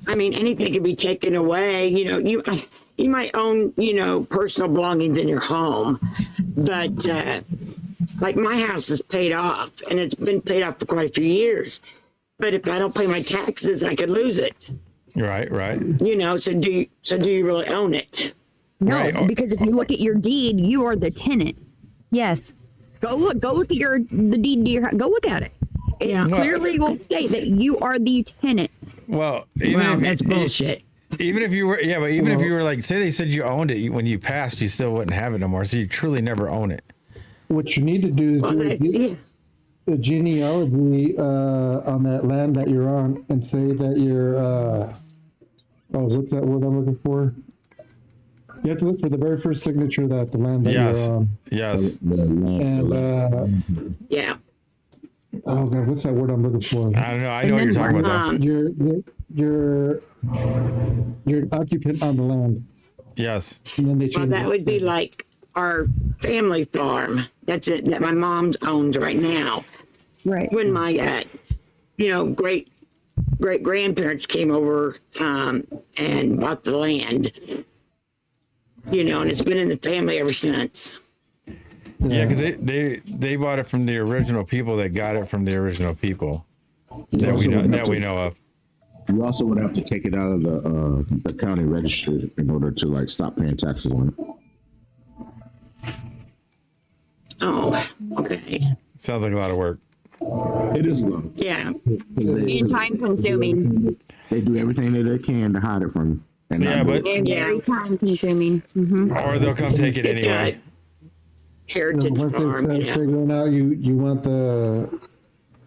I mean, anything can be taken away. You know, you might own, personal belongings in your home, but like my house is paid off, and it's been paid off for quite a few years. But if I don't pay my taxes, I could lose it. Right. So do you really own it? No, Right. because if you look at your deed, you are the tenant. Yes. Go look at the deed to your house. Go look at it. It clearly will state that you are the tenant. Well, That's bullshit. Even if you were, but even if you were like, say they said you owned it when you passed, you still wouldn't have it no more. So you truly never own it. What you need to do is do a genealogy on that land that you're on, and say that you're. What's that word I'm looking for? You have to look for the very first signature that the land that you're on. Yes. And Yeah. oh god, what's that word I'm looking for? I don't know. I know what you're talking about though. You're an occupant on the land. Yes. And then they Well, change that it. would be like our family farm. That's it. That my mom owns right now. Right. When my, great grandparents came over and bought the land, and it's been in the family ever since. Yeah, because they bought it from the original people that got it from the original people that we know of. You also would have to take it out of the county register in order to stop paying taxes on it. Oh, okay. Sounds like a lot of work. It is a lot. Yeah. And time consuming. They do everything that they can to hide it from you. And Yeah, but And very time consuming. or they'll come take it anyway. Heritage Once they farm. start Yeah. figuring out you want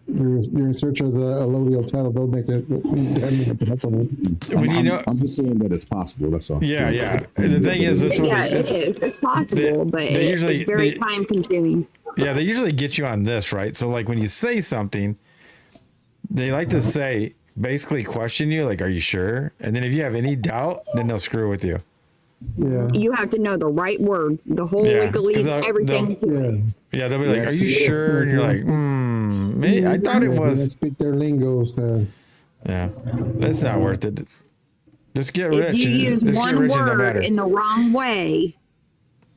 you're in search of the allodial title, they'll make it. When you know, I'm just saying that it's possible. That's all. yeah. The thing is, this Yeah, it is. It's possible, but it's very time consuming. Yeah, they usually get you on this, right? So like when you say something, they like to say, basically question you, like, are you sure? And then if you have any doubt, then they'll screw with you. Yeah. You have to know the right words, the whole Yeah, 'cause legalese, everything. Yeah. Yeah, they'll be like, are you sure? And you're like, I thought it They was. speak their lingo. So. Yeah, it's not worth it. Just get If rich. you use just one get rich and no word matter. in the wrong way,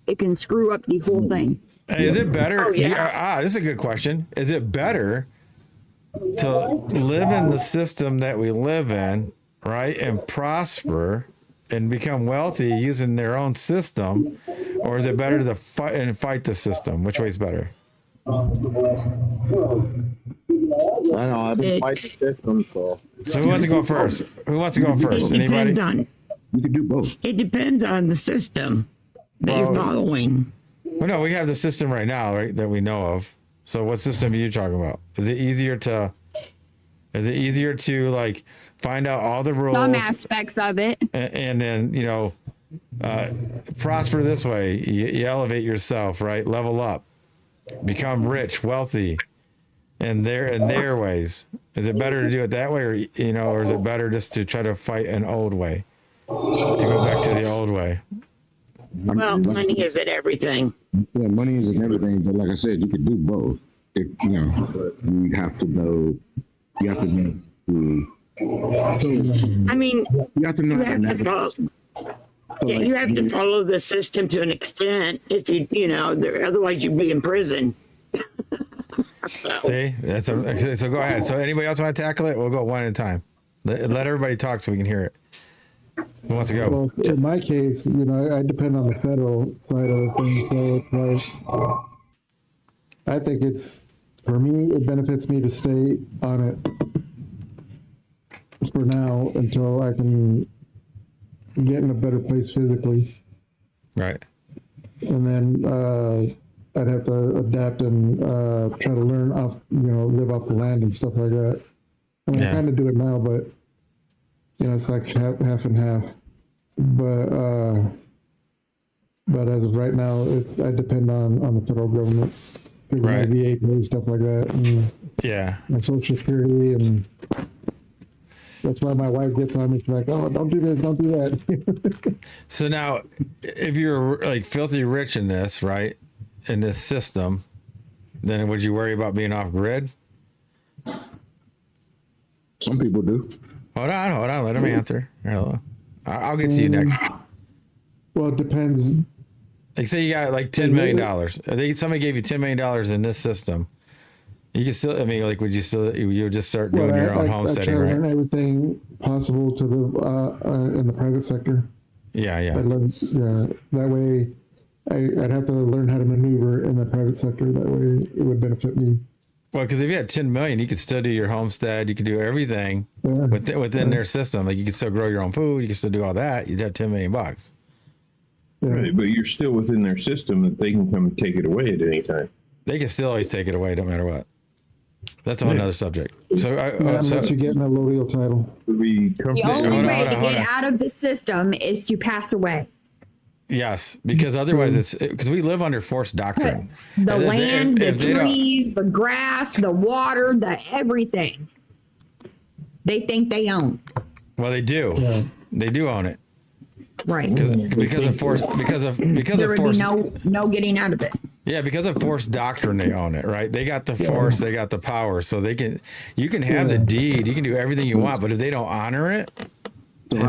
it can screw up the whole thing. Hey, is it better? Oh, yeah. This is a good question. Is it better to live in the system that we live in, right, and prosper and become wealthy using their own system, or is it better to fight the system? Which way is better? I know. I've been fighting the system, so. So who wants to go first? Who wants to go first? Anybody? You can do both. It depends on the system that you're following. Well, no, we have the system right now, right, that we know of. So what system are you talking about? Is it easier to like find out all the rules? Some aspects of it. And then, prosper this way. You elevate yourself, right? Level up, become rich, wealthy in their ways. Is it better to do it that way, or is it better just to try to fight an old way, to go back to the old way? Well, money isn't everything. Yeah, money isn't everything, but like I said, you could do both. But you have to know I mean, You have to know you how have to to follow. Yeah, you have to follow the system to an extent. If otherwise you'd be in prison. See, so go ahead. So anybody else want to tackle it? We'll go one at a time. Let everybody talk so we can hear it. Who wants to go? Well, in my case, I depend on the federal side of things. So it's like, I think for me, it benefits me to stay on it for now until I can get in a better place physically. Right. And then I'd have to adapt and try to learn live off the land and stuff like that. I mean, I kind of do it now, but it's like half and half. But as of right now, I depend on the federal government, right? My VA pay, stuff like that, and my Social Security, and that's why my wife gets on me. She's like, "Oh, don't do this, don't do that." So now, if you're like filthy rich in this, right, in this system, then would you worry about being off grid? Some people do. Hold on. Let him answer. I'll get to you next. Well, it depends. Like, say you got like $10 million. I think somebody gave you $10 million in this system. You can still, would you still, you would just start doing your own homesteading, right? I try to learn everything possible to live in the private sector. Yeah. That way, I'd have to learn how to maneuver in the private sector. That way, it would benefit me. Well, because if you had 10 million, you could still do your homestead. You could do everything within their system. Like, you could still grow your own food. You could still do all that. You'd have $10 million. Yeah. Right, but you're still within their system that they can come and take it away at any time. They can still always take it away, no matter what. That's on another subject. So, unless you get in a allodial title. The only way to get out of the system is to pass away. Yes, because otherwise it's because we live under forced doctrine. The land, the trees, the grass, the water, the everything. They think they own. Well, they do. Yeah. They do own it. Right. Because of force. Because there of force. Be no getting out of it. Yeah, because of forced doctrine, they own it, right? They got the force, they got the power, so you can have the deed, you can do everything you want, but if they don't honor it, how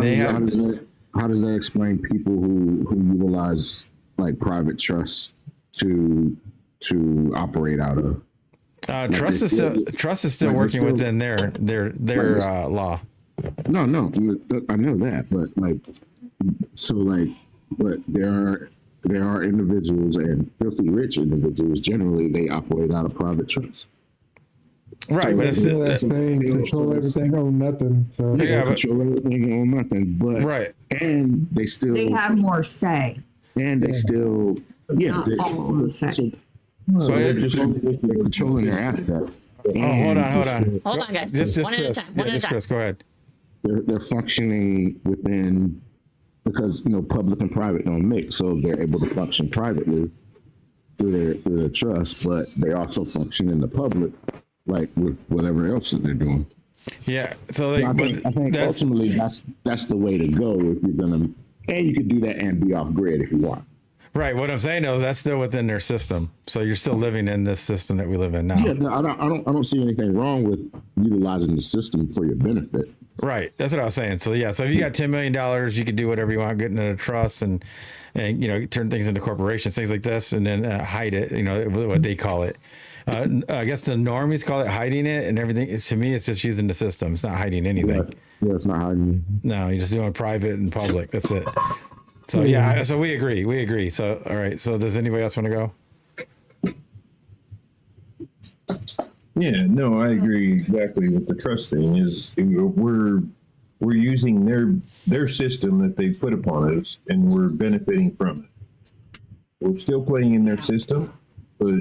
does that explain people who utilize like private trusts to operate out of? Trust is still working within their law. No, I know that, but there are individuals, and filthy rich individuals, generally they operate out of private trusts. Right, so but it's control everything or nothing. So control everything or nothing. But right, and they have more say. And they still say. So they're just controlling their assets. Hold on. Hold on, guys. Just one at a time. Chris, go ahead. They're functioning within, because public and private don't mix, so they're able to function privately through their trust, but they also function in the public, like with whatever else that they're doing. Yeah. So I think ultimately that's the way to go if you're gonna, and you could do that and be off grid if you want. Right. What I'm saying is that's still within their system. So you're still living in this system that we live in now. Yeah, no, I don't see anything wrong with utilizing the system for your benefit. Right. That's what I was saying. So yeah. So if you got $10 million, you could do whatever you want, get into a trust and turn things into corporations, things like this, and then hide it. What they call it. I guess the normies call it hiding it, and everything. To me, it's just using the system. It's not hiding anything. Yeah, it's not hiding. No, you're just doing private and public. That's it. So yeah, so we agree. So all right. So does anybody else want to go? Yeah, no, I agree exactly with the trust thing. Is we're using their system that they put upon us, and we're benefiting from it. We're still playing in their system, but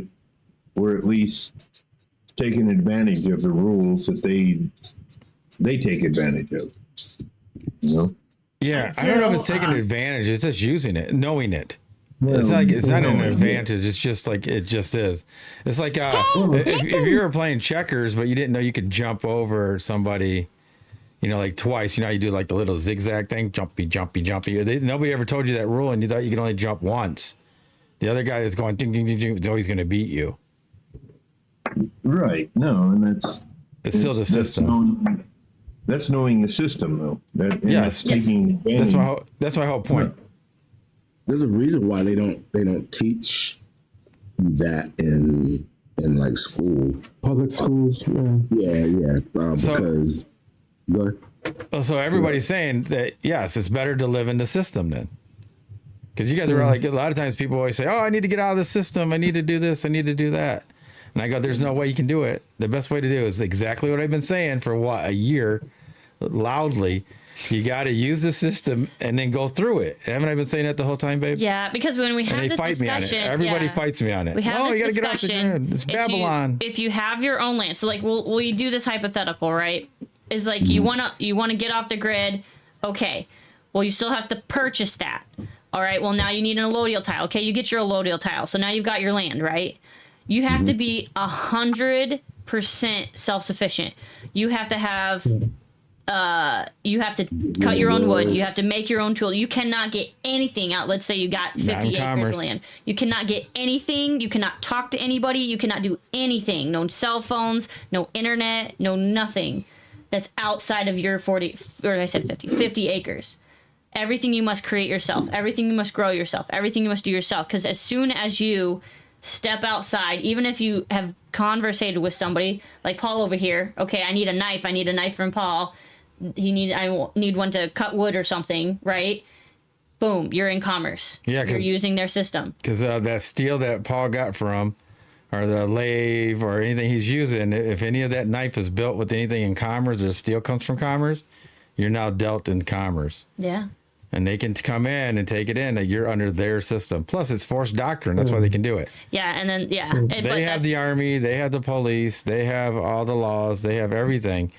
we're at least taking advantage of the rules that they take advantage of. Yeah, I don't know if it's taking advantage. It's just using it, knowing it. It's not an advantage. It's just like it just is. It's like if you were playing checkers, but you didn't know you could jump over somebody, like twice. You do like the little zigzag thing, jumpy. Nobody ever told you that rule, and you thought you could only jump once. The other guy that's going ding ding ding ding is always going to beat you. Right. No, and it's still the system. That's knowing the system, though. Yes. That's taking That's my whole point. There's a reason why they don't teach that in like school, Public schools. Yeah. Because go ahead. So everybody's saying that yes, it's better to live in the system then. Because you guys are like, a lot of times people always say, "Oh, I need to get out of the system. I need to do this. I need to do that." And I go, "There's no way you can do it. The best way to do is exactly what I've been saying for a year, loudly. You got to use the system and then go through it." Haven't I been saying that the whole time, babe? Yeah, because when we have this discussion, everybody fights me on it. We have you this got to get off the discussion. grid. It's Babylon. If you have your own land, so like we'll do this hypothetical, right? Is like you wanna get off the grid. Okay, well you still have to purchase that. All right, well now you need an allodial tile. Okay, you get your allodial tile. So now you've got your land, right? You have to be 100% self-sufficient. You have to have you have to cut your own wood. You have to make your own tool. You cannot get anything out. Let's say you got 50 acres of land. You cannot get anything. You cannot talk to anybody. You cannot do anything. No cell phones, no internet, no nothing that's outside of your 50 acres. Everything you must create yourself. Everything you must grow yourself. Everything you must do yourself. Because as soon as you step outside, even if you have conversated with somebody like Paul over here, okay, I need a knife. I need a knife from Paul. I need one to cut wood or something, right? Boom, you're in commerce. Yeah, you're using their system. Because that steel that Paul got from, or the lathe, or anything he's using, if any of that knife is built with anything in commerce, or the steel comes from commerce, you're now dealt in commerce. Yeah. And they can come in and take it in that you're under their system. Plus, it's forced doctrine. That's why they can do it. Yeah, and then they have the army, they have the police, they have all the laws, they have everything.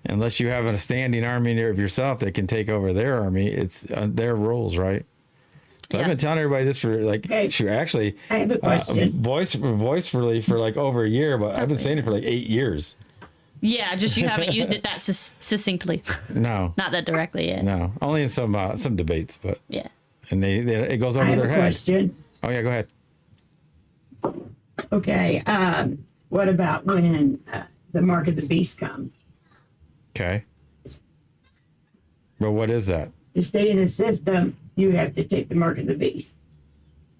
Unless you have a standing army of yourself that can take over their army, it's their rules, right? So I've been telling everybody this for actually, I have a question. Voicefully for like over a year, but I've been saying it for like 8 years. Yeah, just you haven't used it that succinctly. No. Not that directly yet. No, only in some debates, but yeah. And it goes over their head. Question. Oh yeah, go ahead. Okay. What about when the mark of the beast comes? Okay. But what is that? To stay in the system, you have to take the mark of the beast.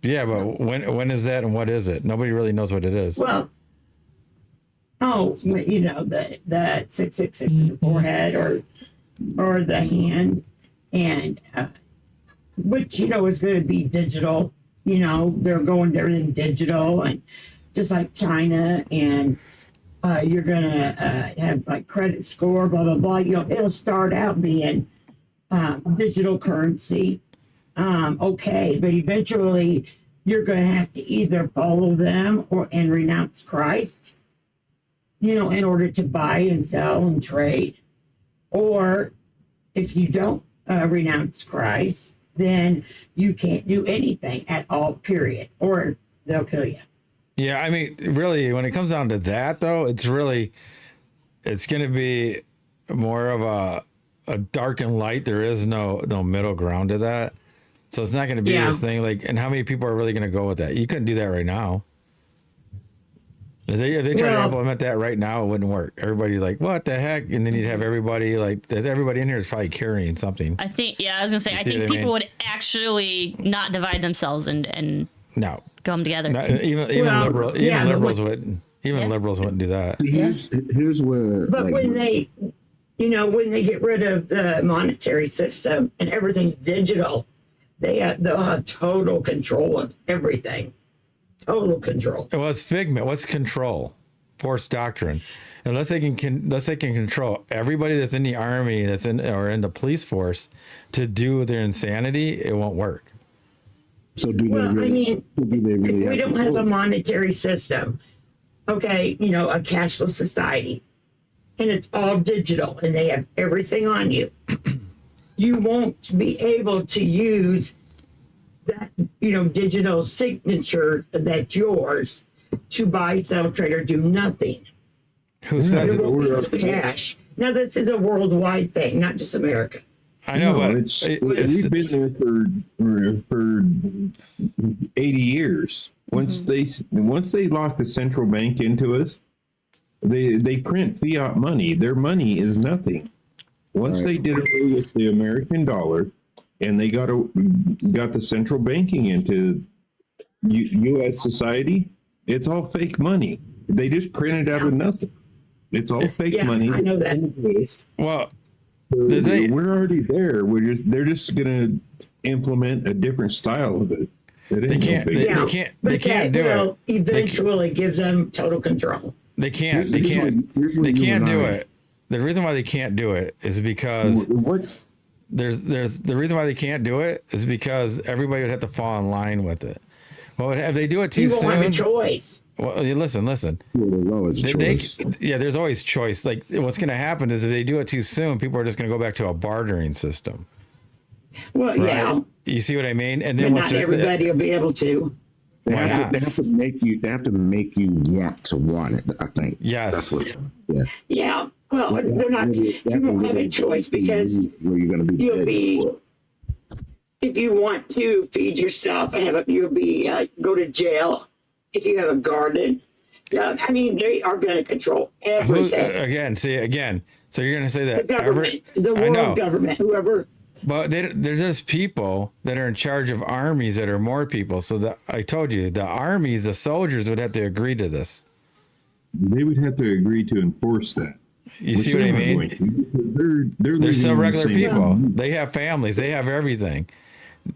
Yeah, but when is that and what is it? Nobody really knows what it is. Well, you know, the 666 in the forehead or the hand, and which, you know, is going to be digital. You know, they're going to everything digital, and just like China, and you're going to have like credit score, blah, blah, blah. You know, it'll start out being digital currency. Okay, but eventually you're going to have to either follow them and renounce Christ, you know, in order to buy and sell and trade. Or if you don't renounce Christ, then you can't do anything at all, period, or they'll kill you. Yeah, I mean, really, when it comes down to that, though, it's going to be more of a dark and light. There is no middle ground to that. So it's not going to be this thing like, and how many people are really going to go with that? You couldn't do that right now. If they try to implement that right now, it wouldn't work. Everybody like, what the heck? And then you'd have everybody everybody in here is probably carrying something. I think, I was going to say, I think people would actually not divide themselves and no, come together. Liberals wouldn't. Liberals wouldn't do that. Here's where. But when they get rid of the monetary system and everything's digital, they'll have total control of everything. Total control. Well, it's figment. What's control? Forced doctrine. Unless they can control everybody that's in the army, or in the police force, to do their insanity, it won't work. So do they really we don't have a monetary system. Okay, you know, a cashless society, and it's all digital, and they have everything on you. You won't be able to use that, you know, digital signature that's yours to buy, sell, trade, or do nothing. Who says it? Cash. Now, this is a worldwide thing, not just America. I know, but we've been there for 80 years. Once they lock the central bank into us, they print fiat money. Their money is nothing. Once they did away with the American dollar, and they got the central banking into U.S. society, it's all fake money. They just print it out of nothing. It's all fake money. I know that. Well, we're already there. They're just gonna implement a different style of it. They can't do it. Eventually gives them total control. They can't do it. The reason why they can't do it is because there's the reason why they can't do it is because everybody would have to fall in line with it. Well, if they do it too soon, you won't have a choice. Well, listen. There's always choice. Like what's going to happen is if they do it too soon, people are just going to go back to a bartering system. Well, right? yeah. You see what I mean? And then not everybody will be able to. They have to make you want to want it. I think. Yes. That's what, yeah. Well, they're not. You won't have a choice because you'll be. If you want to feed yourself and you'll be go to jail. If you have a garden, I mean, they are going to control everything. Again. So you're going to say that the government, the world government, whoever. But there's just people that are in charge of armies that are more people. So I told you, the armies, the soldiers would have to agree to this. They would have to agree to enforce that. You see what I mean? They're still regular people. They have families. They have everything.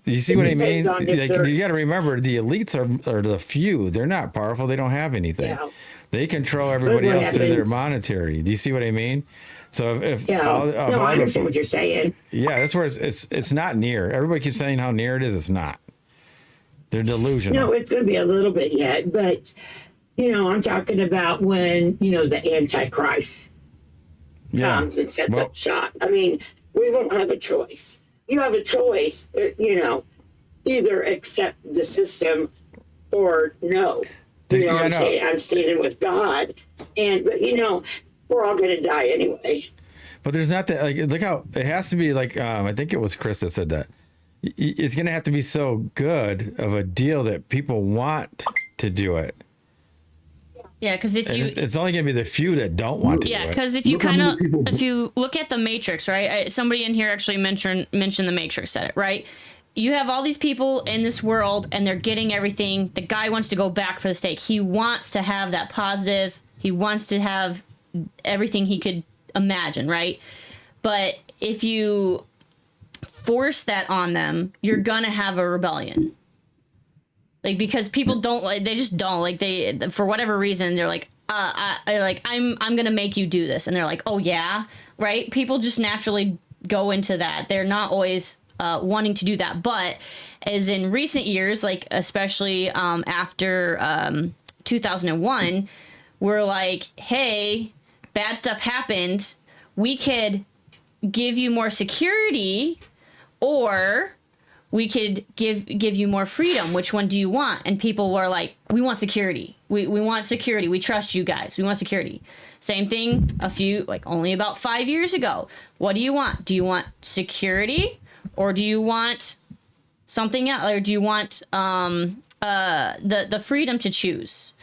You see what I mean? Like, you got to remember, the elites are the few. They're not powerful. They don't have anything. Yeah. They control everybody else through their monetary. Do you see what I mean? So I understand what you're saying. Yeah, that's where it's not near. Everybody keeps saying how near it is. It's not. They're delusional. No, it's going to be a little bit yet, but I'm talking about when the Antichrist comes and sets up shop. I mean, we won't have a choice. You have a choice, either accept the system or no. I'm standing with God, but we're all going to die anyway. But there's not that, like, look how it has to be like, I think it was Chris that said that. It's going to have to be so good of a deal that people want to do it. Yeah, because it's only going to be the few that don't want to do it. Yeah, because if you look at the Matrix, right? Somebody in here actually mentioned the Matrix, said it, right? You have all these people in this world and they're getting everything. The guy wants to go back for the stake. He wants to have that positive. He wants to have everything he could imagine, right? But if you force that on them, you're gonna have a rebellion. Like, because people they just don't like, they, for whatever reason, they're like, I'm gonna make you do this, and they're like, oh yeah, right? People just naturally go into that. They're not always wanting to do that, but as in recent years, like especially after 2001, we're like, hey, bad stuff happened. We could give you more security, or we could give you more freedom. Which one do you want? And people were like, we want security. We want security. We trust you guys. We want security. Same thing only about 5 years ago. What do you want? Do you want security, or do you want something else? Or do you want the freedom to choose?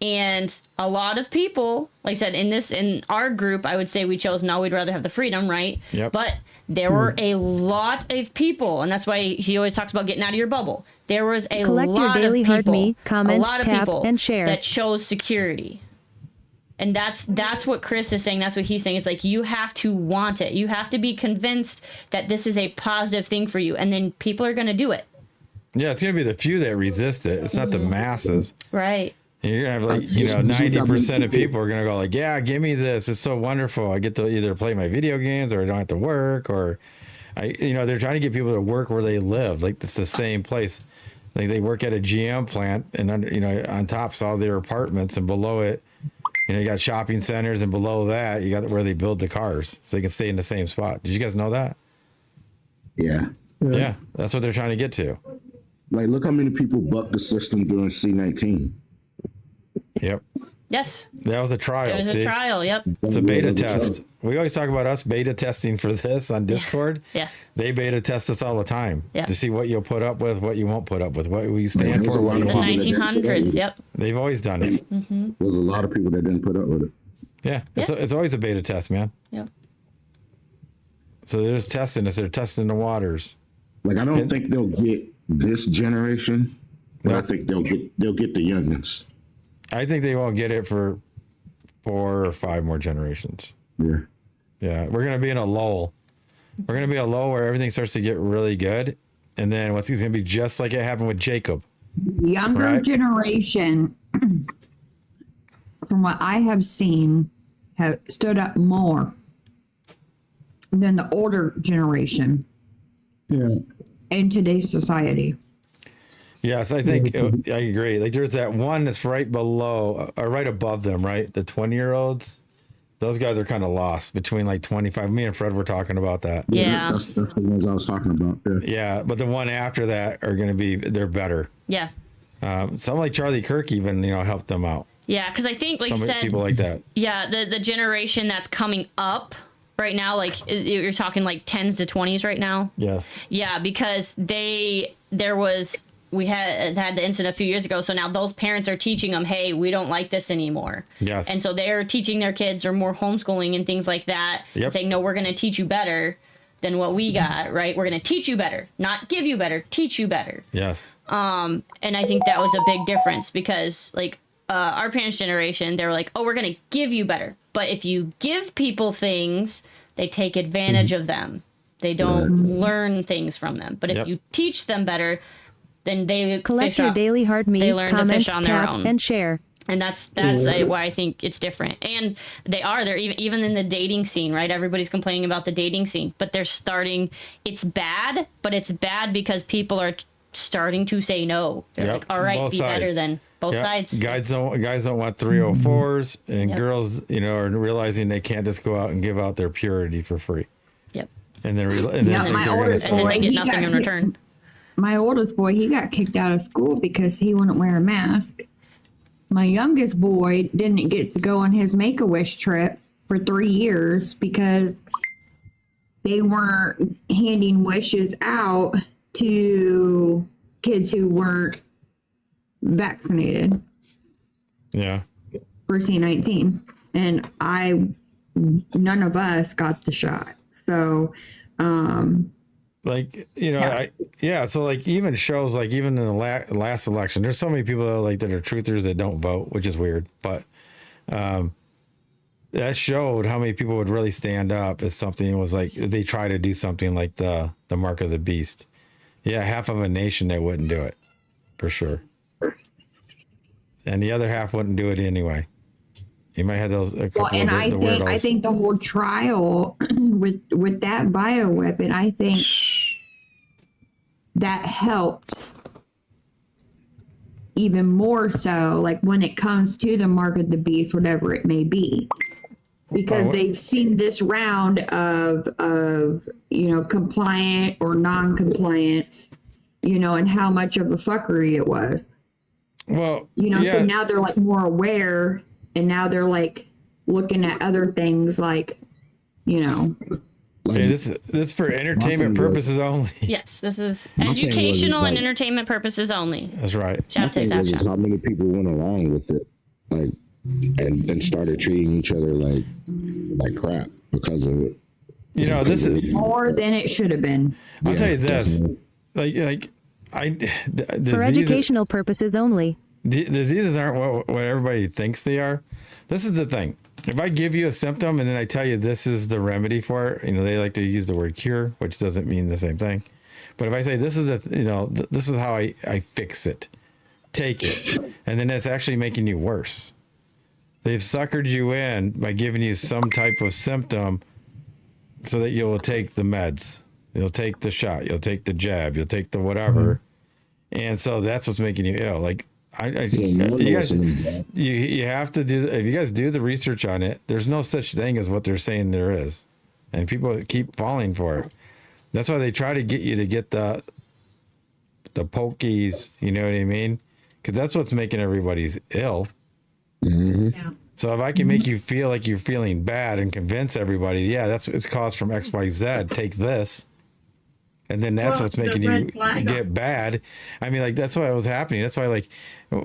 And a lot of people, like I said, in our group, I would say we chose no, we'd rather have the freedom, right? Yep. But there were a lot of people, and that's why he always talks about getting out of your bubble. There was a Collect lot your daily of heart people, me, comment, a lot of tap, people and share. that chose security. And that's what Chris is saying. That's what he's saying. It's like, you have to want it. You have to be convinced that this is a positive thing for you, and then people are going to do it. Yeah, it's going to be the few that resist it. It's not the masses. Right. And you're going to have 90% of people are going to go like, yeah, give me this. It's so wonderful. I get to either play my video games, or I don't have to work, or they're trying to get people to work where they live. Like, it's the same place. Like, they work at a GM plant, and on top's all their apartments, and below it, you got shopping centers, and below that, you got where they build the cars so they can stay in the same spot. Did you guys know that? Yeah. Yeah, that's what they're trying to get to. Like, look how many people bucked the system during C-19. Yep. Yes. That was a trial. It was a trial. Yep. It's a beta test. We always talk about us beta testing for this on Discord. Yeah. They beta test us all the time to see what you'll put up with, what you won't put up with, what you stand for. The 1900s. Yep. They've always done it. Mm-hmm. There's a lot of people that didn't put up with it. Yeah. It's always a beta test, man. Yep. So they're just testing us. They're testing the waters. Like I don't think they'll get this generation, but I think they'll get the youngins. I think they won't get it for 4 or 5 more generations. Yeah. Yeah. We're going to be in a lull. We're going to be a lull where everything starts to get really good. And then what's going to be just like it happened with Jacob. Younger generation, from what I have seen, have stood up more than the older generation. Yeah. In today's society. Yes, I think I agree. Like there's that one that's right below or right above them, right? The 20-year-olds. Those guys are kind of lost between like 25. Me and Fred were talking about that. Yeah. That's the ones I was talking about. Yeah, but the one after that are going to be, they're better. Yeah. Some like Charlie Kirk even, helped them out. Yeah, because I think, like Some you said, people like that. Yeah, the generation that's coming up right now, like you're talking like 10s to 20s right now. Yes. Yeah, because we had the incident a few years ago, so now those parents are teaching them, hey, we don't like this anymore. Yes. And so they're teaching their kids or more homeschooling and things like that, Yep. saying, no, we're going to teach you better than what we got, right? We're going to teach you better, not give you better, teach you better. Yes. And I think that was a big difference because, like, our parents' generation, they were like, oh, we're going to give you better. But if you give people things, they take advantage of them. They don't learn things from them. But if you teach them better, then they collect your daily hard meat, they learn comment, to fish on their tap, own and share. And that's why I think it's different. And they're even in the dating scene, right? Everybody's complaining about the dating scene, but it's bad, but it's bad because people are starting to say no. They're like, all right, Both be sides. better than both sides. Guys don't want 304s, and girls, are realizing they can't just go out and give out their purity for free. Yep. And then think they're going to and then they get nothing in return. My oldest boy, he got kicked out of school because he wouldn't wear a mask. My youngest boy didn't get to go on his Make-A-Wish trip for 3 years because they weren't handing wishes out to kids who weren't vaccinated. Yeah. For C-19. And none of us got the shot. So, so like even shows like even in the last election, there's so many people that are truthers that don't vote, which is weird, but that showed how many people would really stand up if something was like they try to do something like the mark of the beast. Yeah, half of a nation that wouldn't do it for sure, and the other half wouldn't do it anyway. You might have those. I think the whole trial with that bioweapon, I think that helped even more so, like when it comes to the mark of the beast, whatever it may be, because they've seen this round of compliant or non-compliance, and how much of a fuckery it was. Well, so now they're like more aware. And now they're like looking at other things like, Hey, this is for entertainment purposes only. Yes, this is educational and entertainment purposes only. That's right. How many people went along with it, like, and started treating each other like crap because of it. This is more than it should have been. I'll tell you this, for educational purposes only. Diseases aren't what everybody thinks they are. This is the thing. If I give you a symptom and then I tell you this is the remedy for it, they like to use the word cure, which doesn't mean the same thing. But if I say this is this is how I fix it, take it, and then it's actually making you worse. They've suckered you in by giving you some type of symptom so that you will take the meds. You'll take the shot. You'll take the jab. You'll take the whatever. And so that's what's making you ill. Like, you guys, you have to do, if you guys do the research on it, there's no such thing as what they're saying there is. And people keep falling for it. That's why they try to get you to get the pokies, you know what I mean? Because that's what's making everybody ill. Mm-hmm. Yeah. So if I can make you feel like you're feeling bad and convince everybody, it's caused from X, Y, Z, take this. And then that's what's making you get bad. I mean, like, that's why it was happening. That's why, like,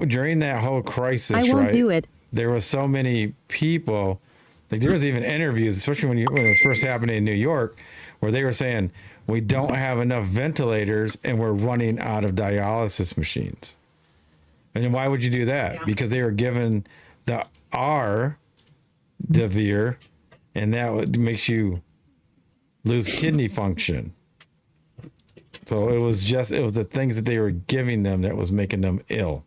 during that whole crisis, I won't do it. There was so many people, like, there was even interviews, especially when it was first happening in New York, where they were saying we don't have enough ventilators and we're running out of dialysis machines. And then why would you do that? Yeah. Because they were given the R Devere, and makes you lose kidney function. So it was the things that they were giving them that was making them ill.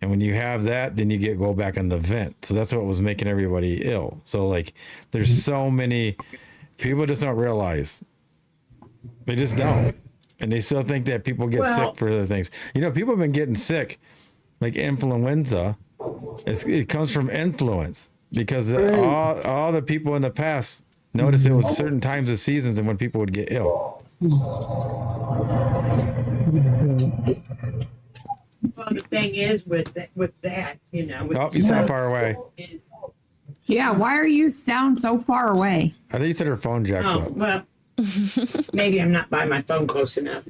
And when you have that, then you go back on the vent. So that's what was making everybody ill. So like, there's so many people just don't realize. They just don't. And they still think that people get sick for other things. You know, people have been getting sick, like influenza. It comes from influence because all the people in the past noticed it was certain times of seasons and when people would get ill. Well, the thing is with that, you know. Oh, you sound far away. Yeah, why are you sound so far away? I think you said her phone jacks up. Well, maybe I'm not by my phone close enough.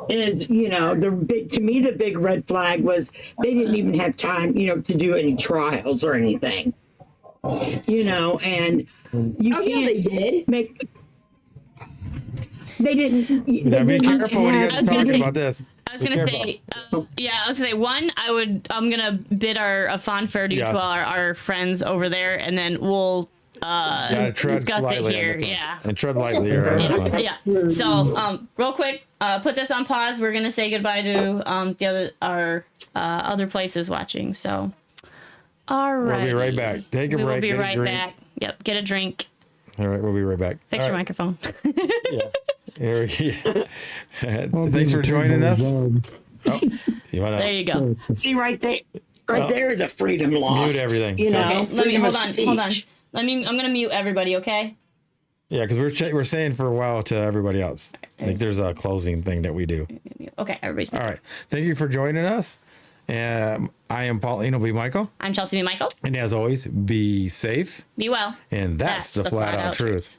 Is, you know, to me the big red flag was they didn't even have time, you know, to do any trials or anything. You know, and you can't they did. They didn't. Yeah, be careful when you guys are talking about this. I was gonna say, one. I'm gonna bid our fanfare due to our friends over there, and then we'll discuss it here. Yeah, and tread lightly here on this one. Yeah. So, real quick, put this on pause. We're gonna say goodbye to our other places watching. So, all right. We'll be right back. Take a break. We'll be get right a drink. back. Yep. Get a drink. All right, we'll be right back. Fix your microphone. Yeah. Here we go. Thanks for joining us. Oh, there you go. See right there. There is a freedom loss. Mute everything. You know, okay, let me hold on. I'm gonna mute everybody. Okay. Yeah, because we're saying for a while to everybody else. Like there's a closing thing that we do. Okay, everybody's. All right. Thank you for joining us. I am Paulino B Michael. I'm Chelsey B Michael. And as always, be safe. Be well. And that's the flat out truth.